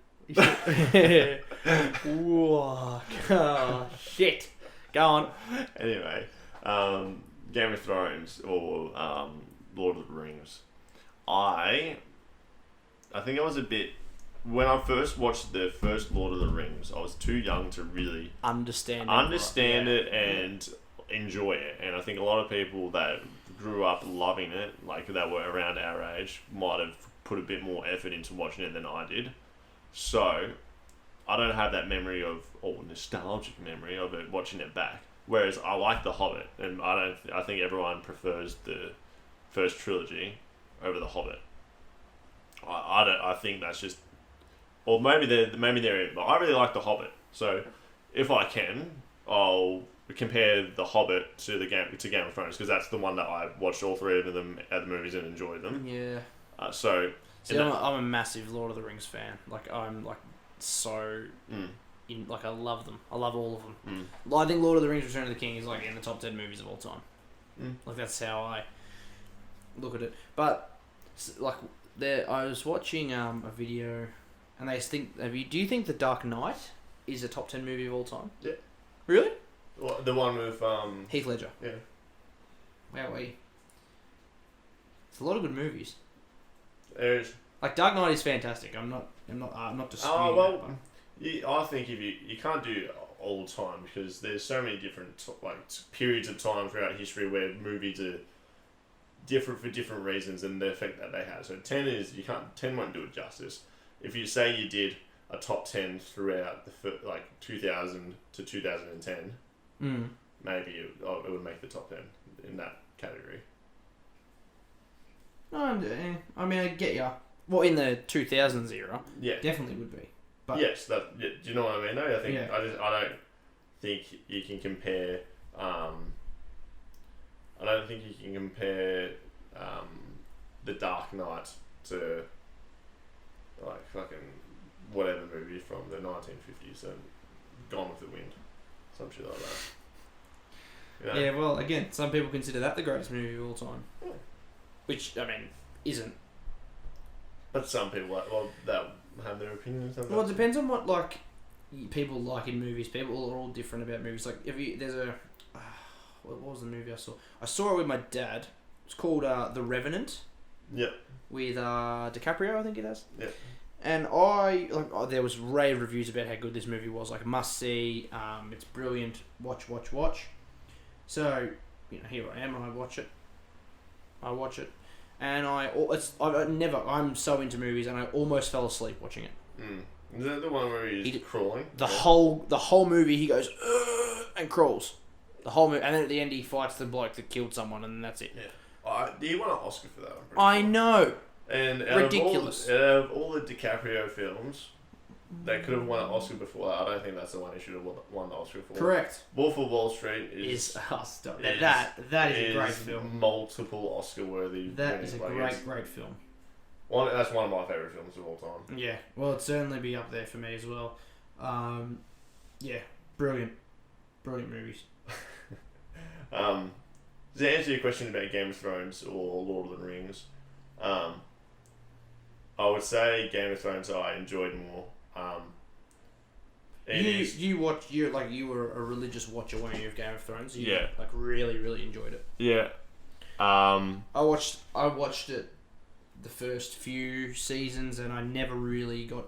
[SPEAKER 2] Whoa. Oh, shit. Go on.
[SPEAKER 1] Anyway, Game of Thrones or Lord of the Rings. I think I was a bit. When I first watched the first Lord of the Rings, I was too young to really
[SPEAKER 2] Understand
[SPEAKER 1] it and enjoy it. And I think a lot of people that grew up loving it, like that were around our age, might have put a bit more effort into watching it than I did. So I don't have that memory or nostalgic memory of it watching it back. Whereas I like The Hobbit, and I think everyone prefers the first trilogy over The Hobbit. I think that's just. Or maybe they're. But I really like The Hobbit, so if I can, I'll compare The Hobbit to Game of Thrones, because that's the one that I watched all three of them at the movies and enjoyed them.
[SPEAKER 2] Yeah.
[SPEAKER 1] So.
[SPEAKER 2] See, I'm a massive Lord of the Rings fan. Like I'm like so. I love them. I love all of them. I think Lord of the Rings: Return of the King is like in the top 10 movies of all time. Like that's how I look at it. But like I was watching a video. And they think, do you think The Dark Knight is a top 10 movie of all time?
[SPEAKER 1] Yeah.
[SPEAKER 2] Really?
[SPEAKER 1] Well, the one with
[SPEAKER 2] Heath Ledger.
[SPEAKER 1] Yeah.
[SPEAKER 2] Wowee. It's a lot of good movies.
[SPEAKER 1] There's.
[SPEAKER 2] Like Dark Knight is fantastic. I'm not disputing
[SPEAKER 1] Oh well,
[SPEAKER 2] that. But
[SPEAKER 1] I think if you can't do all the time, because there's so many different periods of time throughout history where movies are different for different reasons and the effect that they have. So 10 won't do it justice. If you say you did a top 10 throughout the 2000 to 2010, maybe it would make the top 10 in that category.
[SPEAKER 2] I mean, I get ya. Well, in the 2000s era,
[SPEAKER 1] Yeah.
[SPEAKER 2] definitely would be. But
[SPEAKER 1] Yes, do you know what I mean? Though I think
[SPEAKER 2] Yeah.
[SPEAKER 1] I don't think you can compare. I don't think you can compare The Dark Knight to like fucking whatever movie from the 1950s and Gone with the Wind, some shit like that. You know?
[SPEAKER 2] yeah, well, again, some people consider that the greatest movie of all time.
[SPEAKER 1] Yeah.
[SPEAKER 2] Which, I mean, isn't.
[SPEAKER 1] But some people that have their opinions.
[SPEAKER 2] Well, it depends on what people like in movies. People are all different about movies. Like there's a what was the movie I saw? I saw it with my dad. It's called The Revenant.
[SPEAKER 1] Yep.
[SPEAKER 2] With DiCaprio, I think it has.
[SPEAKER 1] Yep.
[SPEAKER 2] And there was rave reviews about how good this movie was. Like must see. It's brilliant. Watch. So here I am. I watch it. And I'm so into movies, and I almost fell asleep watching it.
[SPEAKER 1] Is that the one where he's crawling?
[SPEAKER 2] The whole movie, he goes and crawls. The whole movie, and then at the end he fights the bloke that killed someone, and that's it.
[SPEAKER 1] Yeah. He won an Oscar for that. I'm pretty
[SPEAKER 2] I
[SPEAKER 1] sure.
[SPEAKER 2] know.
[SPEAKER 1] And
[SPEAKER 2] Ridiculous.
[SPEAKER 1] Out of all the DiCaprio films, they could have won an Oscar before that. I don't think that's the one he should have won the Oscar for.
[SPEAKER 2] Correct.
[SPEAKER 1] Wolf of Wall Street is
[SPEAKER 2] Stop.
[SPEAKER 1] is-
[SPEAKER 2] That is a great film.
[SPEAKER 1] multiple Oscar worthy.
[SPEAKER 2] That is a great film.
[SPEAKER 1] That's one of my favorite films of all time.
[SPEAKER 2] Yeah, well, it'd certainly be up there for me as well. Yeah, brilliant movies.
[SPEAKER 1] To answer your question about Game of Thrones or Lord of the Rings, I would say Game of Thrones I enjoyed more.
[SPEAKER 2] You were a religious watcher, weren't you, of Game of Thrones? You,
[SPEAKER 1] Yeah.
[SPEAKER 2] like really enjoyed it.
[SPEAKER 1] Yeah.
[SPEAKER 2] I watched it the first few seasons, and I never really got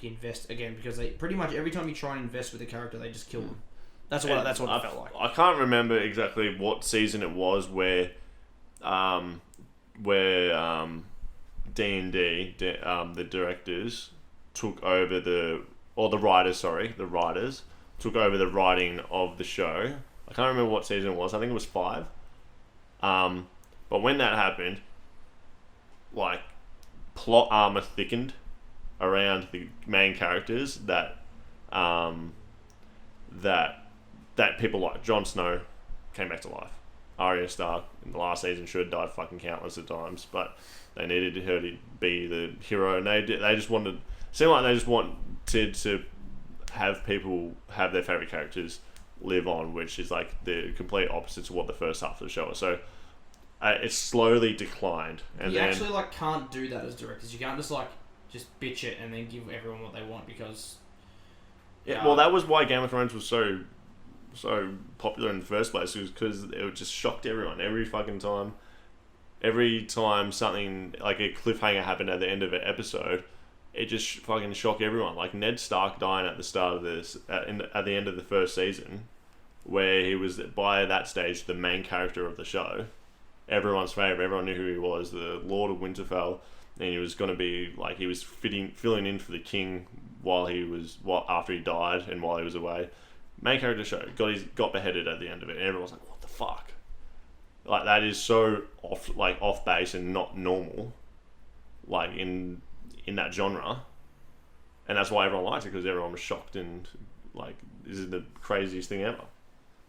[SPEAKER 2] invest again because they pretty much every time you try and invest with a character, they just kill them. That's what it felt like.
[SPEAKER 1] I can't remember exactly what season it was where D&D, the directors took over the writers took over the writing of the show. I can't remember what season it was. I think it was 5. But when that happened, like, plot armor thickened around the main characters that people like Jon Snow came back to life. Arya Stark in the last season should have died fucking countless of times, but they needed her to be the hero, and they just wanted to have people have their favorite characters live on, which is like the complete opposite to what the first half of the show was. So it slowly declined, and
[SPEAKER 2] you
[SPEAKER 1] then
[SPEAKER 2] actually can't do that as directors. You can't just bitch it and then give everyone what they want because
[SPEAKER 1] well, that was why Game of Thrones was so popular in the first place, was because it just shocked everyone every fucking time. Every time something like a cliffhanger happened at the end of an episode, it just fucking shocked everyone. Like Ned Stark dying at the start of this, at the end of the first season, where he was by that stage the main character of the show, everyone's favorite. Everyone knew who he was, the Lord of Winterfell, and he was going to be like he was filling in for the king after he died and while he was away. Main character show got beheaded at the end of it, and everyone's like, "What the fuck?" Like that is so off base and not normal, like in that genre, and that's why everyone liked it, because everyone was shocked and like, this is the craziest thing ever.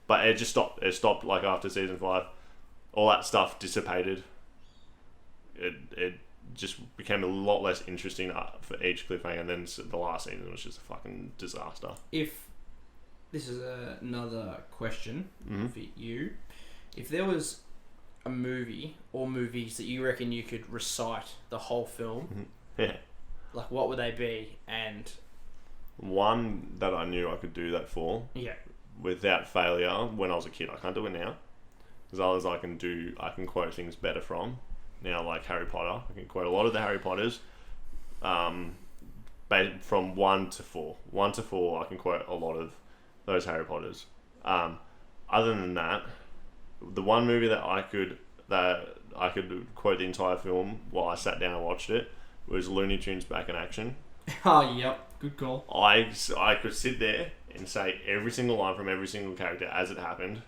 [SPEAKER 1] But it just stopped. It stopped like after season 5. All that stuff dissipated. It just became a lot less interesting for each cliffhanger, and then the last season was just a fucking disaster.
[SPEAKER 2] If this is another question
[SPEAKER 1] Mm-hmm.
[SPEAKER 2] for you, if there was a movie or movies that you reckon you could recite the whole film,
[SPEAKER 1] Yeah.
[SPEAKER 2] like what would they be? And
[SPEAKER 1] One that I knew I could do that for
[SPEAKER 2] yeah,
[SPEAKER 1] without failure when I was a kid. I can't do it now, because others I can quote things better from. Now, like Harry Potter, I can quote a lot of the Harry Potters, from 1 to 4. 1 to 4, I can quote a lot of those Harry Potters. Other than that, the one movie that I could quote the entire film while I sat down and watched it was Looney Tunes Back in Action.
[SPEAKER 2] oh yep, good call.
[SPEAKER 1] I could sit there and say every single line from every single character as it happened,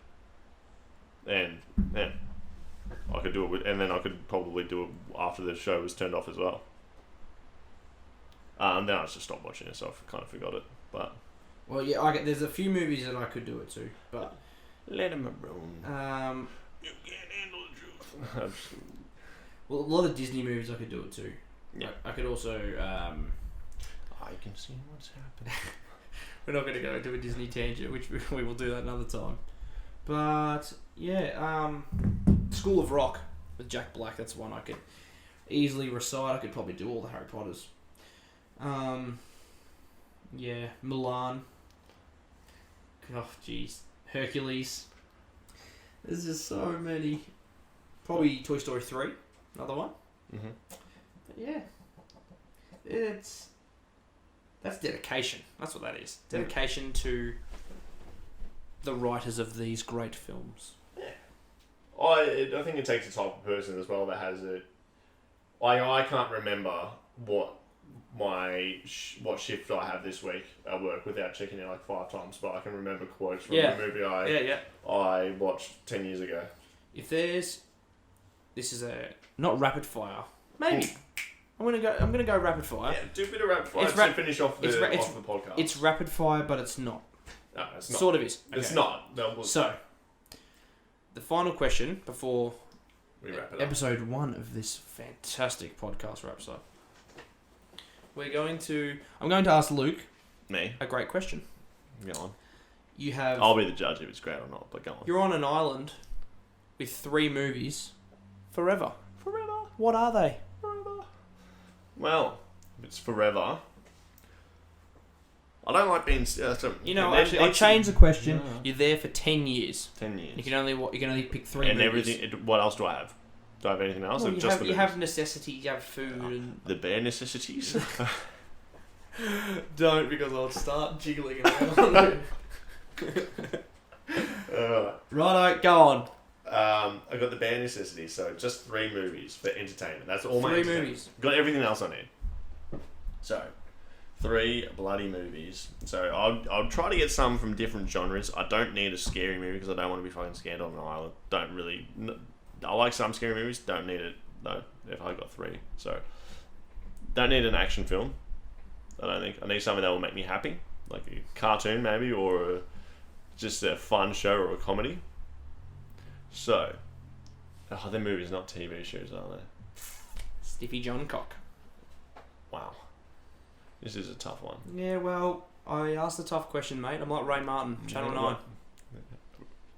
[SPEAKER 1] and I could do it and then I could probably do it after the show was turned off as well. And then I just stopped watching it, so I kind of forgot it. But
[SPEAKER 2] Well, yeah, there's a few movies that I could do it to, but
[SPEAKER 1] let him alone. You can't handle the truth.
[SPEAKER 2] Well, a lot of Disney movies I could do it to.
[SPEAKER 1] Yeah.
[SPEAKER 2] I could also.
[SPEAKER 1] I can see what's happening.
[SPEAKER 2] We're not going to go into a Disney tangent, which we will do that another time. But yeah, School of Rock with Jack Black. That's one I could easily recite. I could probably do all the Harry Potters. Yeah, Mulan. Oh, jeez, Hercules. There's just so many. Probably Toy Story 3, another one.
[SPEAKER 1] Mm-hmm.
[SPEAKER 2] But yeah, that's dedication. That's what that is. Dedication to the writers of these great films.
[SPEAKER 1] I think it takes a type of person as well that has it. I can't remember what shift I have this week at work without checking it like 5 times, but I can remember quotes from the movie I watched 10 years ago.
[SPEAKER 2] If there's this is not rapid fire. Maybe I'm gonna go rapid fire.
[SPEAKER 1] Yeah, do a bit of rapid fire
[SPEAKER 2] It's
[SPEAKER 1] to finish off the
[SPEAKER 2] it's
[SPEAKER 1] podcast.
[SPEAKER 2] It's rapid fire, but it's not.
[SPEAKER 1] No, it's not.
[SPEAKER 2] Sort of is.
[SPEAKER 1] It's
[SPEAKER 2] Okay.
[SPEAKER 1] not. No,
[SPEAKER 2] So, the final question before
[SPEAKER 1] we wrap it up.
[SPEAKER 2] episode 1 of this fantastic podcast wraps up. I'm going to ask Luke
[SPEAKER 1] Me?
[SPEAKER 2] a great question.
[SPEAKER 1] Go on.
[SPEAKER 2] You have
[SPEAKER 1] I'll be the judge if it's great or not, but go on.
[SPEAKER 2] You're on an island with 3 movies forever.
[SPEAKER 1] Forever.
[SPEAKER 2] What are they?
[SPEAKER 1] Forever. Well, if it's forever. I don't like being.
[SPEAKER 2] Actually, I'll change the question.
[SPEAKER 1] Yeah.
[SPEAKER 2] You're there for 10 years.
[SPEAKER 1] 10 years.
[SPEAKER 2] You can only pick 3
[SPEAKER 1] and
[SPEAKER 2] movies.
[SPEAKER 1] everything. What else do I have? Do I have anything else?
[SPEAKER 2] Well,
[SPEAKER 1] or
[SPEAKER 2] you
[SPEAKER 1] just
[SPEAKER 2] have,
[SPEAKER 1] the
[SPEAKER 2] you
[SPEAKER 1] movies?
[SPEAKER 2] have necessities, you have food and...
[SPEAKER 1] The bare necessities.
[SPEAKER 2] Don't, because I'll start jiggling around. Righto, go on.
[SPEAKER 1] I got the bare necessities, so just 3 movies for entertainment. That's all my
[SPEAKER 2] 3
[SPEAKER 1] entertainment.
[SPEAKER 2] movies.
[SPEAKER 1] Got everything else I need. So, 3 bloody movies. So I'll try to get some from different genres. I don't need a scary movie because I don't want to be fucking scared on an island. Don't really. I like some scary movies. Don't need it though. If I got 3, so don't need an action film. I don't think I need something that will make me happy, like a cartoon maybe, or just a fun show or a comedy. So, they're movies, not TV shows, are they?
[SPEAKER 2] Stiffy John Cock.
[SPEAKER 1] Wow, this is a tough one.
[SPEAKER 2] Yeah, well, I asked a tough question, mate. I'm like Ray Martin, Channel 9.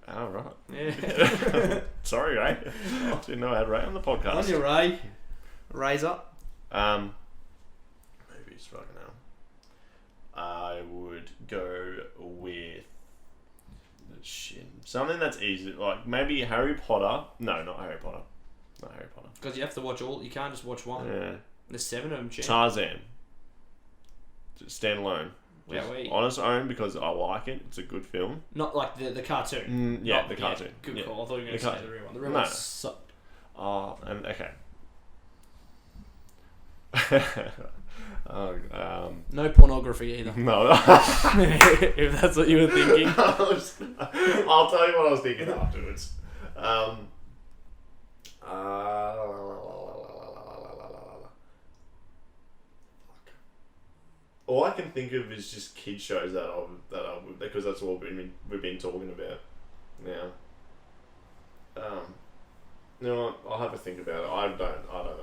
[SPEAKER 1] Oh, right.
[SPEAKER 2] Yeah.
[SPEAKER 1] Sorry, Ray. I didn't know I had Ray on the podcast.
[SPEAKER 2] On your Ray. Raise up.
[SPEAKER 1] Movies, fucking hell. I would go with something that's easy, like maybe Harry Potter. No, not Harry Potter. Not Harry Potter.
[SPEAKER 2] Because you have to watch all. You can't just watch one.
[SPEAKER 1] Yeah.
[SPEAKER 2] There's 7 of them, champ.
[SPEAKER 1] Tarzan. Just stand alone.
[SPEAKER 2] Yeah,
[SPEAKER 1] Just
[SPEAKER 2] wait.
[SPEAKER 1] on its own because I like it. It's a good film.
[SPEAKER 2] Not like the cartoon.
[SPEAKER 1] Yeah,
[SPEAKER 2] Not-
[SPEAKER 1] the cartoon.
[SPEAKER 2] Good
[SPEAKER 1] Yeah.
[SPEAKER 2] call. I thought you were going
[SPEAKER 1] The
[SPEAKER 2] to say
[SPEAKER 1] cartoon.
[SPEAKER 2] the real one. The real
[SPEAKER 1] No.
[SPEAKER 2] one sucked.
[SPEAKER 1] Oh, and okay.
[SPEAKER 2] No pornography either.
[SPEAKER 1] No.
[SPEAKER 2] If that's what you were thinking.
[SPEAKER 1] I'll tell you what I was thinking afterwards. All I can think of is just kid shows that I would, because that's all we've been talking about. Now, you know what? I'll have a think about it. I don't know.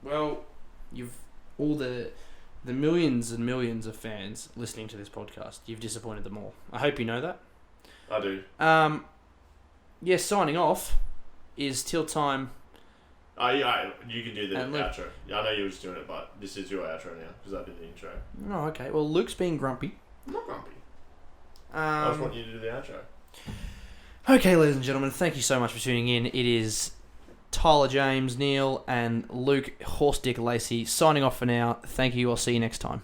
[SPEAKER 2] Well, you've all the millions and millions of fans listening to this podcast. You've disappointed them all. I hope you know that.
[SPEAKER 1] I do.
[SPEAKER 2] Yeah, signing off is Till Time.
[SPEAKER 1] Yeah, you can do the
[SPEAKER 2] And Luke.
[SPEAKER 1] outro. Yeah, I know you were just doing it, but this is your outro now because I did the intro.
[SPEAKER 2] Oh, okay. Well, Luke's being grumpy.
[SPEAKER 1] I'm not grumpy. I just want you to do the outro.
[SPEAKER 2] Okay, ladies and gentlemen, thank you so much for tuning in. It is Tyler James, Neil, and Luke Horse Dick Lacey signing off for now. Thank you. I'll see you next time.